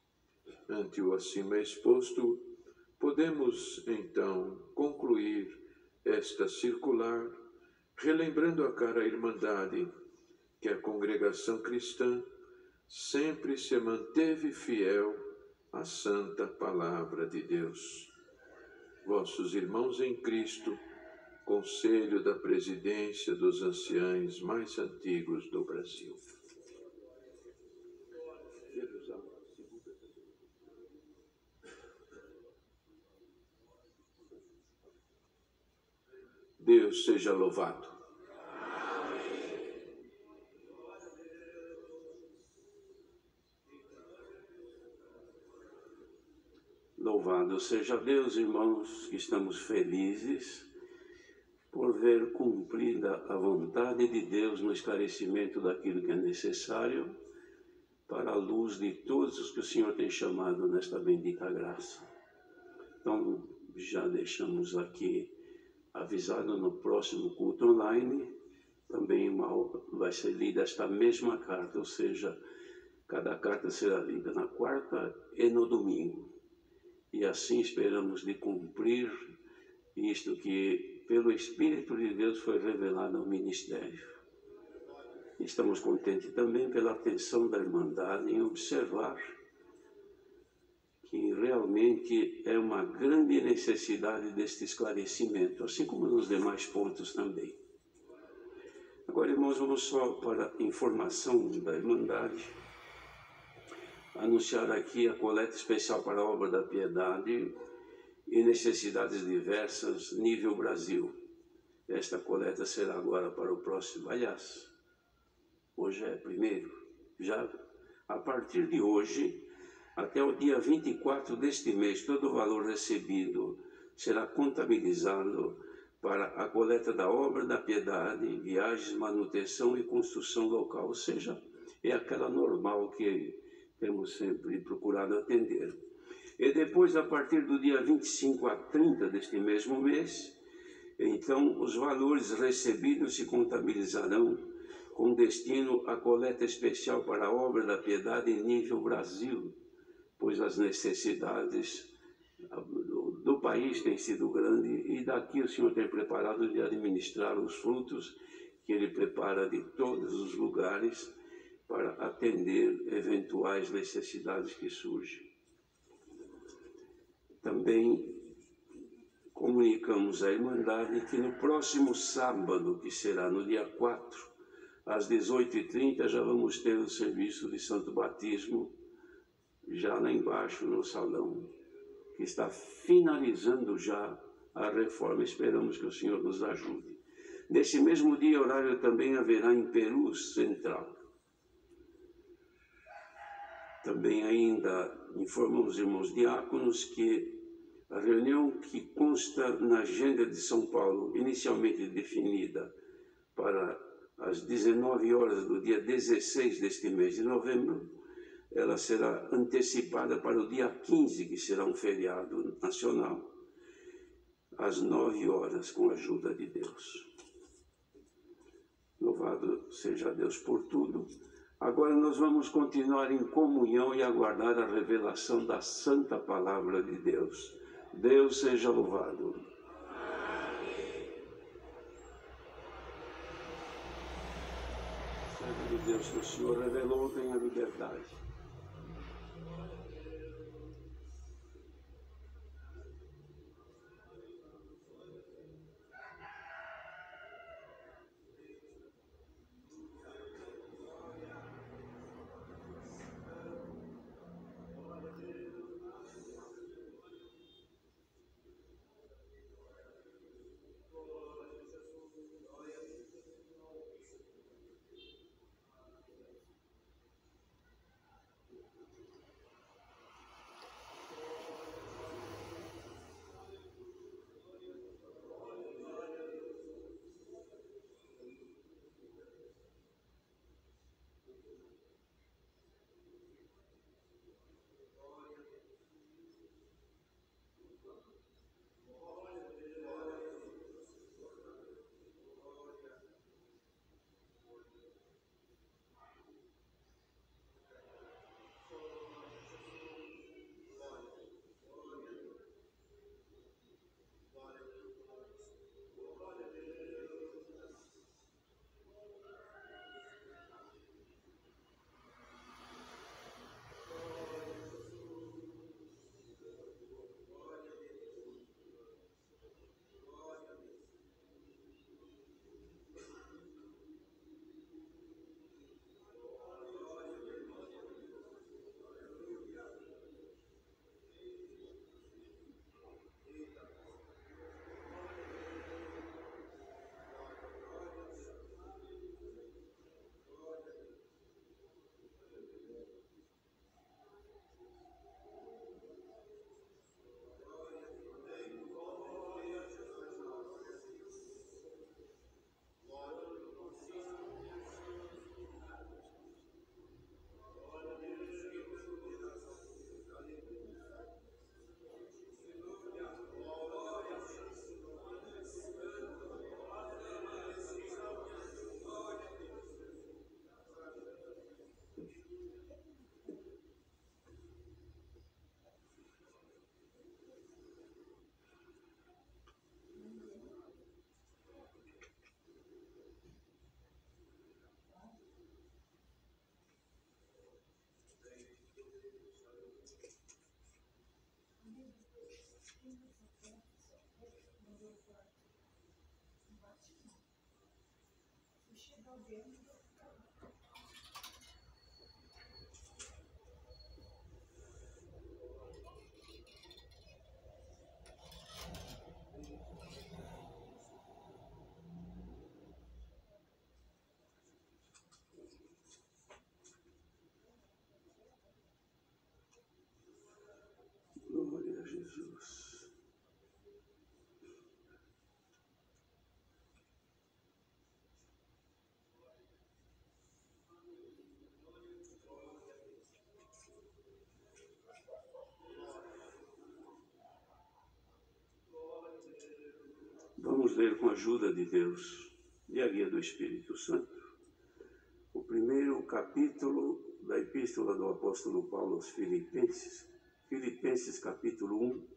Ante o acima exposto, podemos então concluir esta circular, relembrando a cara irmandade que a congregação cristã sempre se manteve fiel à santa palavra de Deus. Vossos irmãos em Cristo, Conselho da Presidência dos Anciães mais antigos do Brasil. Deus seja louvado. Louvado seja Deus, irmãos, que estamos felizes por ver cumprida a vontade de Deus no esclarecimento daquilo que é necessário para a luz de todos os que o Senhor tem chamado nesta bendita graça. Então, já deixamos aqui avisado no próximo culto online, também vai ser lida esta mesma carta, ou seja, cada carta será lida na quarta e no domingo. E assim esperamos de cumprir isto que, pelo Espírito de Deus, foi revelado ao ministério. Estamos contentes também pela atenção da Irmandade em observar que realmente é uma grande necessidade deste esclarecimento, assim como nos demais pontos também. Agora, irmãos, vamos só para a informação da Irmandade, anunciar aqui a coleta especial para a obra da piedade e necessidades diversas, nível Brasil. Esta coleta será agora para o próximo, aliás, hoje é 1º, já a partir de hoje, até o dia 24 deste mês, todo o valor recebido será contabilizado para a coleta da obra da piedade, viagens, manutenção e construção local, ou seja, é aquela normal que temos sempre procurado atender. E depois, a partir do dia 25 a 30 deste mesmo mês, então os valores recebidos se contabilizarão com destino à coleta especial para a obra da piedade em nível Brasil, pois as necessidades do país têm sido grandes e daqui o Senhor tem preparado de administrar os frutos que Ele prepara de todos os lugares para atender eventuais necessidades que surgem. Também comunicamos à Irmandade que no próximo sábado, que será no dia 4, às 18h30, já vamos ter o serviço de Santo Batismo, já lá embaixo no salão, que está finalizando já a reforma. Esperamos que o Senhor nos ajude. Nesse mesmo dia, horário também haverá em Perus Central. Também ainda informamos, irmãos diáconos, que a reunião que consta na agenda de São Paulo, inicialmente definida para as 19 horas do dia 16 deste mês de novembro, ela será antecipada para o dia 15, que será um feriado nacional, às 9 horas, com a ajuda de Deus. Louvado seja Deus por tudo. Agora nós vamos continuar em comunhão e aguardar a revelação da santa palavra de Deus. Deus seja louvado. Servo de Deus que o Senhor revelou, tenha liberdade. Glória a Jesus. Vamos ler com a ajuda de Deus e a guia do Espírito Santo o primeiro capítulo da Epístola do Apóstolo Paulo aos Filipenses, Filipenses capítulo 1.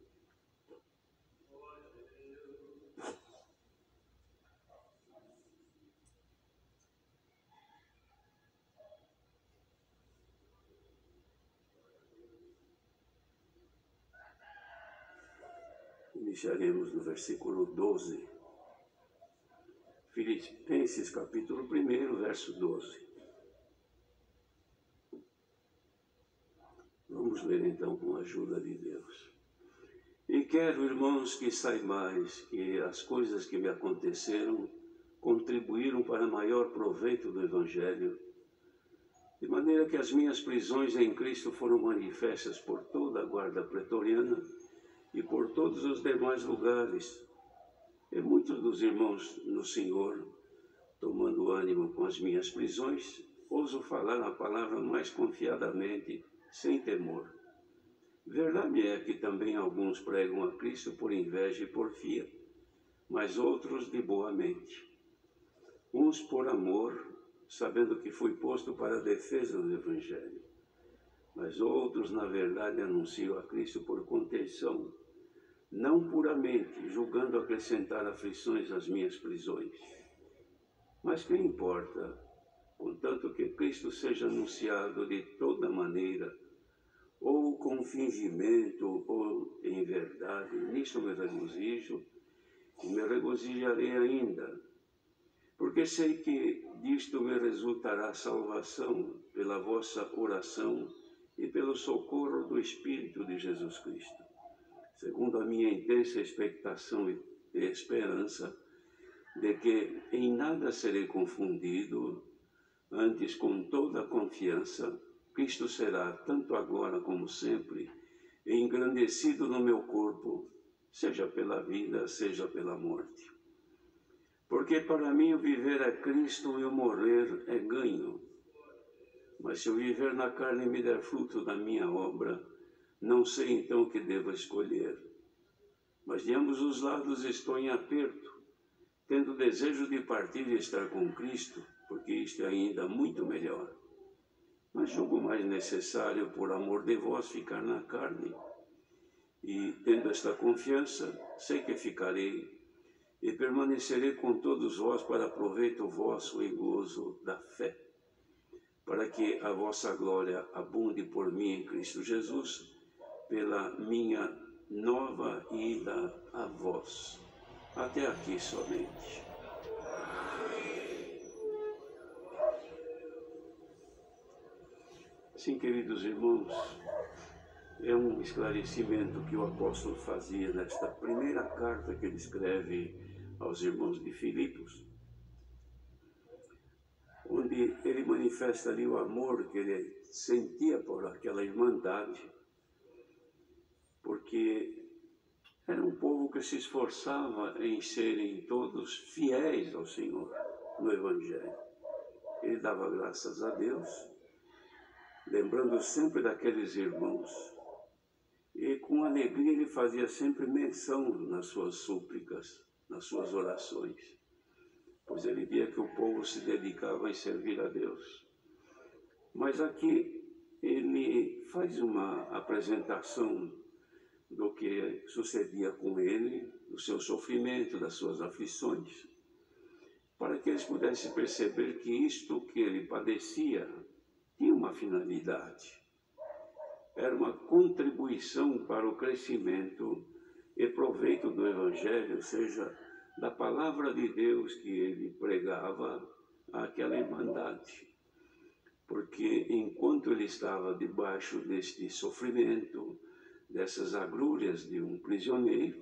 Iniciaremos no versículo 12. Filipenses capítulo 1, verso 12. Vamos ler então com a ajuda de Deus. E quero, irmãos, que saibais que as coisas que me aconteceram contribuíram para maior proveito do Evangelho, de maneira que as minhas prisões em Cristo foram manifestas por toda a guarda pretoriana e por todos os demais lugares. E muitos dos irmãos no Senhor, tomando ânimo com as minhas prisões, ouso falar a palavra mais confiadamente, sem temor. Verdade é que também alguns pregam a Cristo por inveja e porfia, mas outros de boa mente. Uns por amor, sabendo que fui posto para a defesa do Evangelho, mas outros, na verdade, anunciam a Cristo por contenção, não puramente, julgando acrescentar aflições às minhas prisões. Mas que importa, contanto que Cristo seja anunciado de toda maneira, ou com fingimento, ou em verdade, nisto me regozijo, e me regozijarei ainda, porque sei que disto me resultará salvação pela vossa oração e pelo socorro do Espírito de Jesus Cristo, segundo a minha intensa expectação e esperança de que em nada serei confundido, antes com toda a confiança, Cristo será, tanto agora como sempre, engrandecido no meu corpo, seja pela vida, seja pela morte. Porque para mim o viver é Cristo e o morrer é ganho. Mas se o viver na carne me der fruto da minha obra, não sei então o que devo escolher. Mas de ambos os lados estou em aperto, tendo desejo de partir e estar com Cristo, porque isto é ainda muito melhor. Mas julgo mais necessário, por amor de vós, ficar na carne. E, tendo esta confiança, sei que ficarei e permanecerei com todos vós para proveito vosso e gozo da fé, para que a vossa glória abunde por mim em Cristo Jesus, pela minha nova ida a vós. Até aqui somente. Sim, queridos irmãos, é um esclarecimento que o apóstolo fazia nesta primeira carta que ele escreve aos irmãos de Filipos, onde ele manifesta ali o amor que ele sentia por aquela irmandade, porque era um povo que se esforçava em serem todos fiéis ao Senhor no Evangelho. Ele dava graças a Deus, lembrando sempre daqueles irmãos. E com alegria ele fazia sempre menção nas suas súplicas, nas suas orações, pois ele via que o povo se dedicava em servir a Deus. Mas aqui ele faz uma apresentação do que sucedia com ele, do seu sofrimento, das suas aflições, para que eles pudessem perceber que isto que ele padecia tinha uma finalidade. Era uma contribuição para o crescimento e proveito do Evangelho, ou seja, da palavra de Deus que ele pregava àquela irmandade. Porque enquanto ele estava debaixo deste sofrimento, dessas agrúrias de um prisioneiro,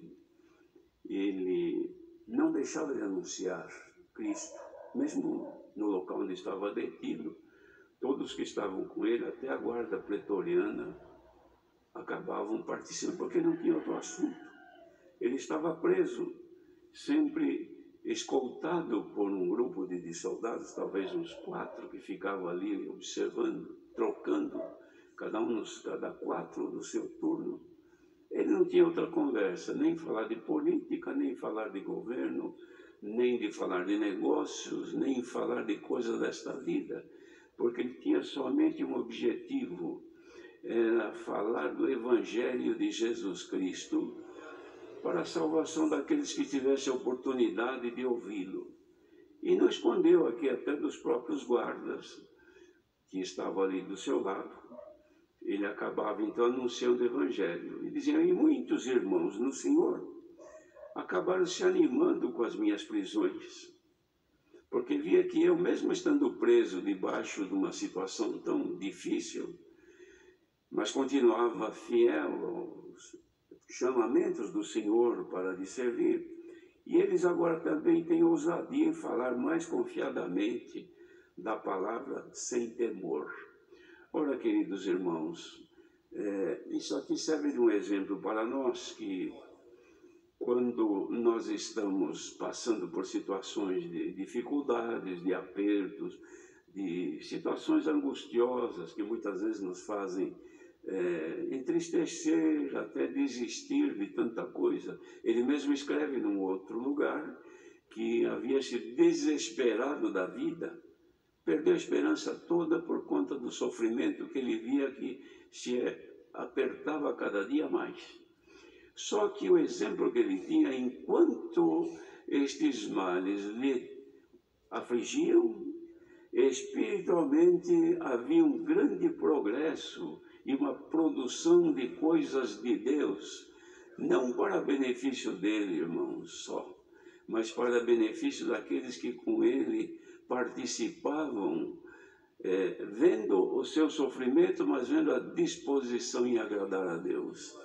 ele não deixava de anunciar Cristo, mesmo no local onde estava detido. Todos que estavam com ele, até a guarda pretoriana, acabavam participando, porque não tinha outro assunto. Ele estava preso, sempre escoltado por um grupo de soldados, talvez uns 4, que ficavam ali observando, trocando, cada 4 do seu turno. Ele não tinha outra conversa, nem falar de política, nem falar de governo, nem de falar de negócios, nem falar de coisas desta vida, porque ele tinha somente um objetivo, era falar do Evangelho de Jesus Cristo para a salvação daqueles que tivessem a oportunidade de ouvi-lo. E não escondeu aqui até dos próprios guardas que estavam ali do seu lado. Ele acabava então anunciando o Evangelho e dizia: e muitos irmãos no Senhor acabaram se animando com as minhas prisões, porque via que eu, mesmo estando preso debaixo de uma situação tão difícil, mas continuava fiel aos chamamentos do Senhor para lhe servir. E eles agora também têm ousadia em falar mais confiadamente da palavra sem temor. Ora, queridos irmãos, isso aqui serve de um exemplo para nós, que quando nós estamos passando por situações de dificuldades, de apertos, de situações angustiosas que muitas vezes nos fazem entristecer, até desistir de tanta coisa. Ele mesmo escreve num outro lugar que havia se desesperado da vida, perdeu a esperança toda por conta do sofrimento que ele via que se apertava cada dia mais. Só que o exemplo que ele tinha, enquanto estes males lhe afligiam, espiritualmente havia um grande progresso e uma produção de coisas de Deus, não para benefício dele, irmãos, só, mas para benefício daqueles que com ele participavam, vendo o seu sofrimento, mas vendo a disposição em agradar a Deus.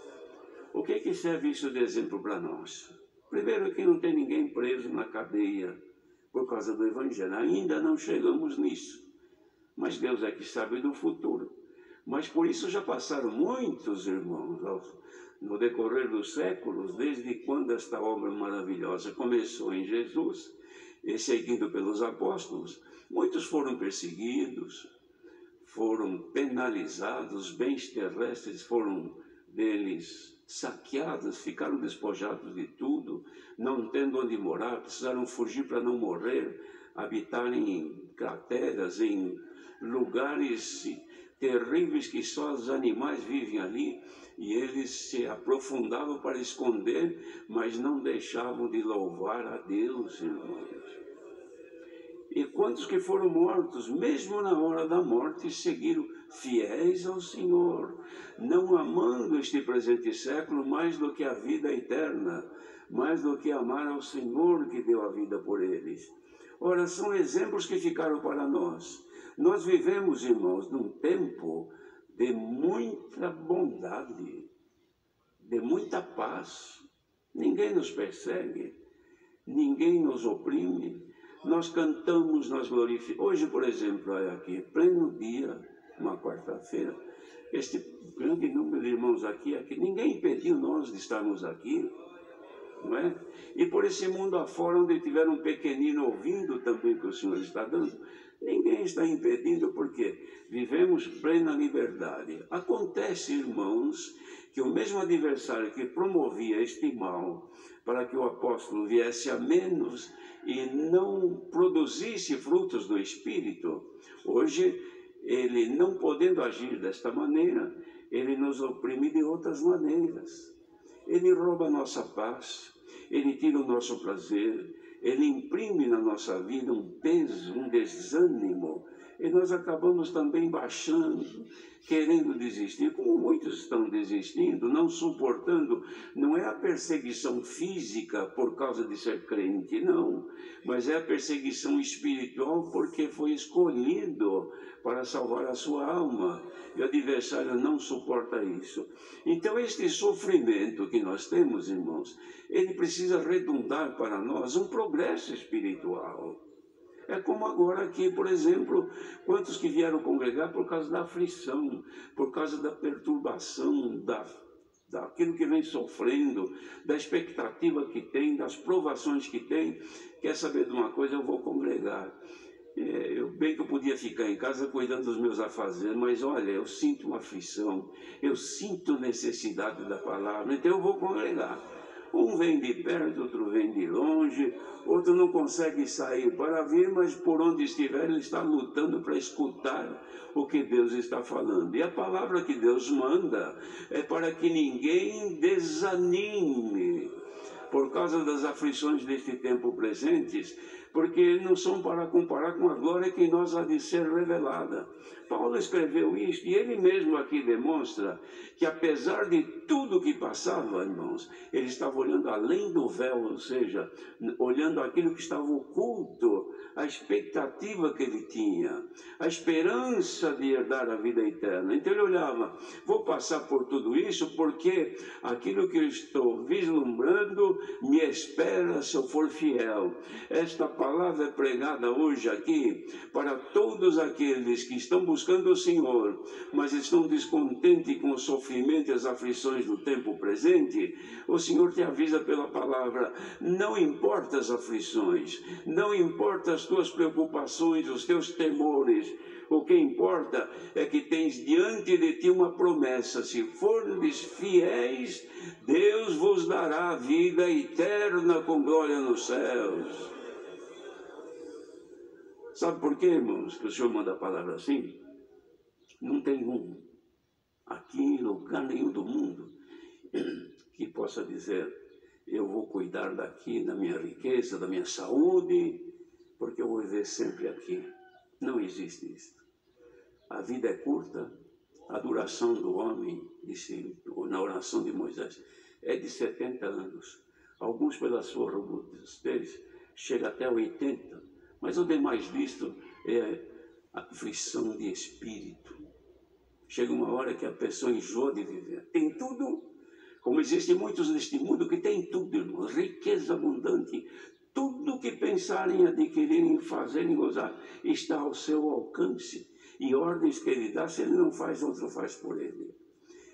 O que serve isso de exemplo para nós? Primeiro, que não tem ninguém preso na cadeia por causa do Evangelho. Ainda não chegamos nisso, mas Deus é que sabe do futuro. Mas por isso já passaram muitos irmãos no decorrer dos séculos, desde quando esta obra maravilhosa começou em Jesus, e seguido pelos apóstolos. Muitos foram perseguidos, foram penalizados, os bens terrestres foram deles saqueados, ficaram despojados de tudo, não tendo onde morar, precisaram fugir para não morrer, habitar em crateras, em lugares terríveis que só os animais vivem ali, e eles se aprofundavam para esconder, mas não deixavam de louvar a Deus, irmãos. E quantos que foram mortos, mesmo na hora da morte, seguiram fiéis ao Senhor, não amando este presente século mais do que a vida eterna, mais do que amar ao Senhor que deu a vida por eles. Ora, são exemplos que ficaram para nós. Nós vivemos, irmãos, num tempo de muita bondade, de muita paz. Ninguém nos persegue, ninguém nos oprime. Nós cantamos, nós glorificamos. Hoje, por exemplo, olha aqui, pleno dia, uma quarta-feira, este grande número de irmãos aqui, ninguém impediu nós de estarmos aqui, não é? E por esse mundo afora, onde tiver um pequenino ouvindo também o que o Senhor está dando, ninguém está impedindo, porque vivemos plena liberdade. Acontece, irmãos, que o mesmo adversário que promovia este mal para que o apóstolo viesse a menos e não produzisse frutos do Espírito, hoje, ele não podendo agir desta maneira, ele nos oprime de outras maneiras. Ele rouba a nossa paz, ele tira o nosso prazer, ele imprime na nossa vida um peso, um desânimo, e nós acabamos também baixando, querendo desistir, como muitos estão desistindo, não suportando. Não é a perseguição física por causa de ser crente, não, mas é a perseguição espiritual porque foi escolhido para salvar a sua alma, e o adversário não suporta isso. Então este sofrimento que nós temos, irmãos, ele precisa redundar para nós um progresso espiritual. É como agora aqui, por exemplo, quantos que vieram congregar por causa da aflição, por causa da perturbação, daquilo que vem sofrendo, da expectativa que tem, das provações que tem. Quer saber de uma coisa? Eu vou congregar. Bem que eu podia ficar em casa cuidando dos meus afazeres, mas olha, eu sinto uma aflição, eu sinto necessidade da palavra, então eu vou congregar. Um vem de perto, outro vem de longe, outro não consegue sair para vir, mas por onde estiver ele está lutando para escutar o que Deus está falando. E a palavra que Deus manda é para que ninguém desanime por causa das aflições deste tempo presentes, porque não são para comparar com a glória que em nós há de ser revelada. Paulo escreveu isto e ele mesmo aqui demonstra que, apesar de tudo que passava, irmãos, ele estava olhando além do véu, ou seja, olhando aquilo que estava oculto, a expectativa que ele tinha, a esperança de herdar a vida eterna. Então ele olhava, vou passar por tudo isso porque aquilo que eu estou vislumbrando brando me espera se eu for fiel. Esta palavra é pregada hoje aqui para todos aqueles que estão buscando o Senhor, mas estão descontentes com o sofrimento e as aflições do tempo presente. O Senhor te avisa pela palavra: não importa as aflições, não importa as tuas preocupações, os teus temores. O que importa é que tens diante de ti uma promessa: se fordes fiéis, Deus vos dará vida eterna com glória nos céus. Sabe por quê, irmãos, que o Senhor manda a palavra assim? Não tem um, aqui em lugar nenhum do mundo, que possa dizer: eu vou cuidar daqui da minha riqueza, da minha saúde, porque eu vou viver sempre aqui. Não existe isso. A vida é curta, a duração do homem, disse na oração de Moisés, é de 70 anos. Alguns, pela sua robustez, chega até 80. Mas o demais disto é aflição de espírito. Chega uma hora que a pessoa enjoa de viver. Tem tudo, como existem muitos neste mundo que tem tudo, irmão, riqueza abundante. Tudo que pensarem, adquirirem, fazerem, gozar, está ao seu alcance. E ordens que ele dá, se ele não faz, outro faz por ele.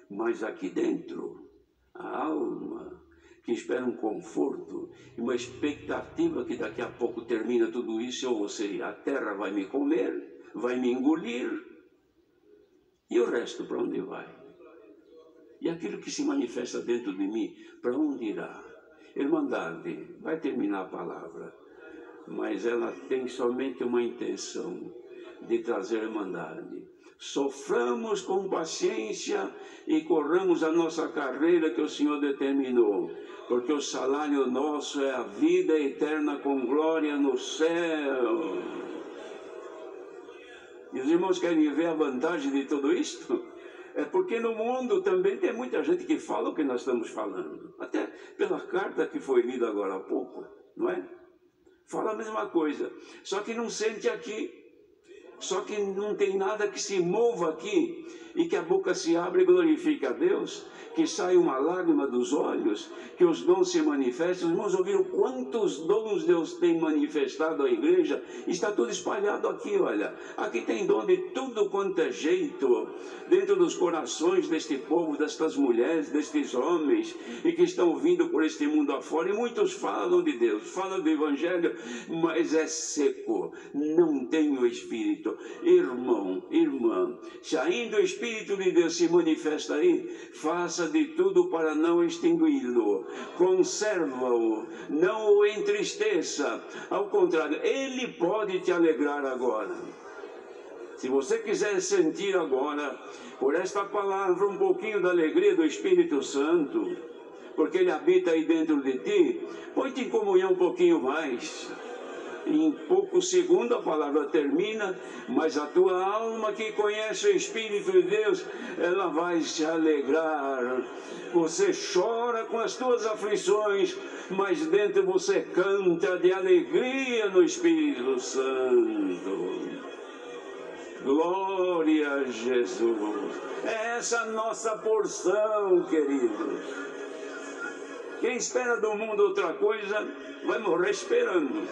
Mas aqui dentro, a alma, que espera um conforto e uma expectativa que daqui a pouco termina tudo isso, ou seja, a terra vai me comer, vai me engolir, e o resto para onde vai? E aquilo que se manifesta dentro de mim, para onde irá? Irmandade, vai terminar a palavra, mas ela tem somente uma intenção: de trazer irmandade. Soframos com paciência e corramos a nossa carreira que o Senhor determinou, porque o salário nosso é a vida eterna com glória no céu. E os irmãos querem ver a vantagem de tudo isto? É porque no mundo também tem muita gente que fala o que nós estamos falando. Até pela carta que foi lida agora há pouco, não é? Fala a mesma coisa, só que não sente aqui. Só que não tem nada que se mova aqui e que a boca se abre e glorifique a Deus, que sai uma lágrima dos olhos, que os dons se manifestem. Os irmãos ouviram quantos dons Deus tem manifestado à igreja? Está tudo espalhado aqui, olha. Aqui tem dom de tudo quanto é jeito, dentro dos corações deste povo, destas mulheres, destes homens, e que estão vindo por este mundo afora. E muitos falam de Deus, falam do Evangelho, mas é seco, não tem o Espírito. Irmão, irmã, se ainda o Espírito de Deus se manifesta aí, faça de tudo para não extingui-lo, conserva-o, não o entristeça. Ao contrário, ele pode te alegrar agora. Se você quiser sentir agora, por esta palavra, um pouquinho da alegria do Espírito Santo, porque ele habita aí dentro de ti, põe-te em comunhão um pouquinho mais. Em poucos segundos a palavra termina, mas a tua alma que conhece o Espírito de Deus, ela vai se alegrar. Você chora com as tuas aflições, mas dentro você canta de alegria no Espírito Santo. Glória a Jesus. É essa a nossa porção, queridos. Quem espera do mundo outra coisa, vai morrer esperando.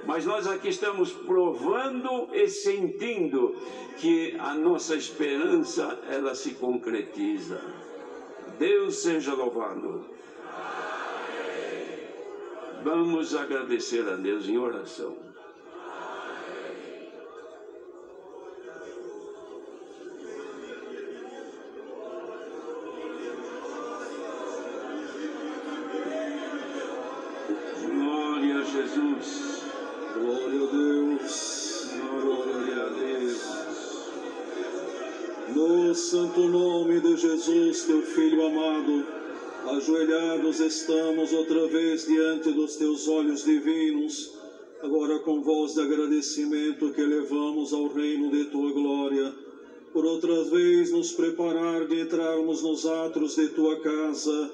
Mas nós aqui estamos provando e sentindo que a nossa esperança, ela se concretiza. Deus seja louvado. Vamos agradecer a Deus em oração. Glória a Jesus. Glória a Deus, glória a Deus. No santo nome de Jesus, teu Filho amado, ajoelhados estamos outra vez diante dos teus olhos divinos, agora com voz de agradecimento que elevamos ao reino de tua glória, por outra vez nos preparar de entrarmos nos átrios de tua casa,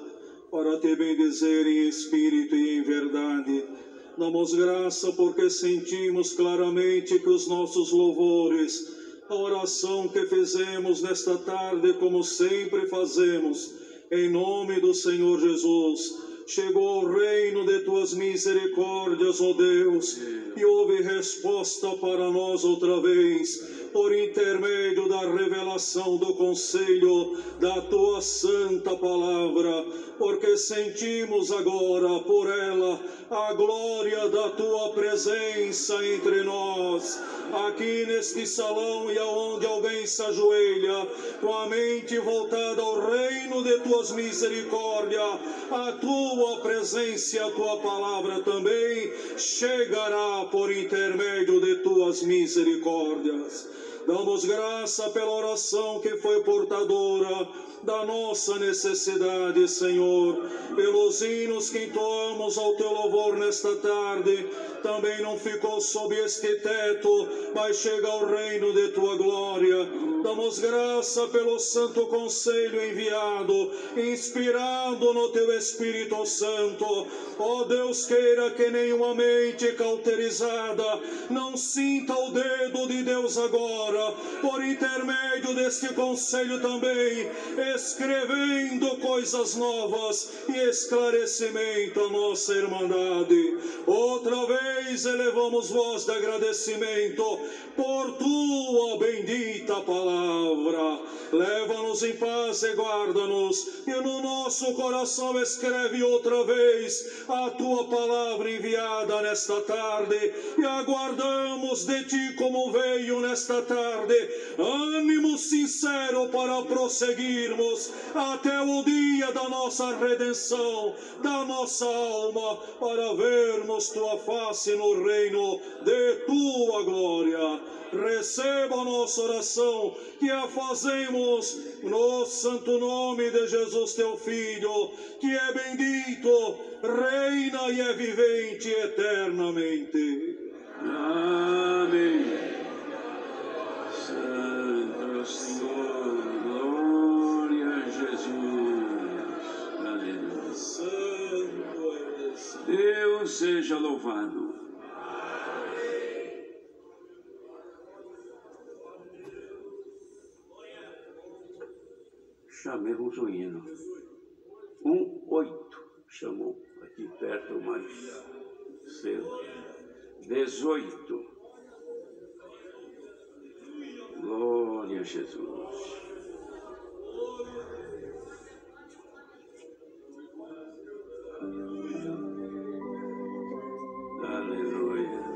para te bendizer em espírito e em verdade. Damos graça porque sentimos claramente que os nossos louvores, a oração que fizemos nesta tarde, como sempre fazemos, em nome do Senhor Jesus, chegou ao reino de tuas misericórdias, ó Deus, e houve resposta para nós outra vez, por intermédio da revelação do conselho da tua santa palavra, porque sentimos agora por ela a glória da tua presença entre nós, aqui neste salão e aonde alguém se ajoelha, com a mente voltada ao reino de tuas misericórdias, a tua presença e a tua palavra também chegará por intermédio de tuas misericórdias. Damos graça pela oração que foi portadora da nossa necessidade, Senhor, pelos hinos que entoamos ao teu louvor nesta tarde, também não ficou sob este teto, mas chega ao reino de tua glória. Damos graça pelo santo conselho enviado, inspirado no teu Espírito Santo. Ó Deus, queira que nenhuma mente cauterizada não sinta o dedo de Deus agora, por intermédio deste conselho também, escrevendo coisas novas e esclarecimento à nossa irmandade. Outra vez elevamos voz de agradecimento por tua bendita palavra. Leva-nos em paz e guarda-nos, e no nosso coração escreve outra vez a tua palavra enviada nesta tarde, e aguardamos de ti como veio nesta tarde, ânimo sincero para prosseguirmos até o dia da nossa redenção, da nossa alma, para vermos tua face no reino de tua glória. Receba a nossa oração, que a fazemos no santo nome de Jesus, teu Filho, que é bendito, reina e é vivente eternamente. Amém. Santo Senhor, glória a Jesus. Aleluia. Santo és. Deus seja louvado. Chamemos o hino. 8 chamou aqui perto mais cedo. 18. Glória a Jesus. Aleluia.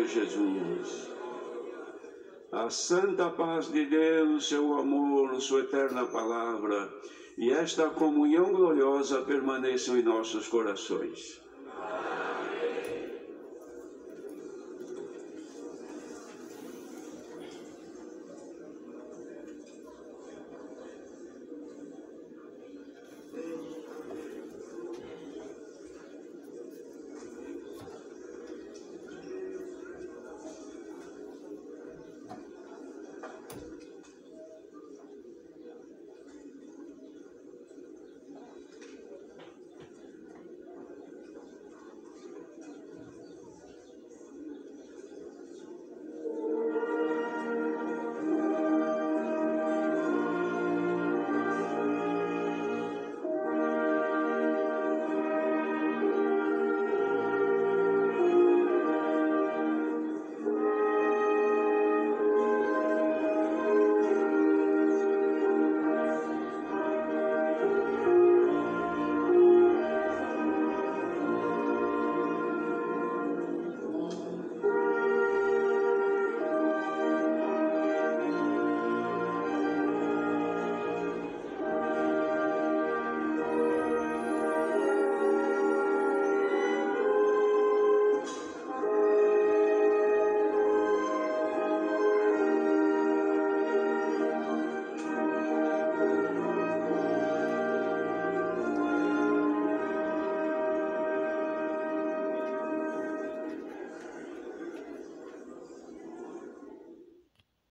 Senhor Jesus. A santa paz de Deus, seu amor, sua eterna palavra e esta comunhão gloriosa permaneçam em nossos corações.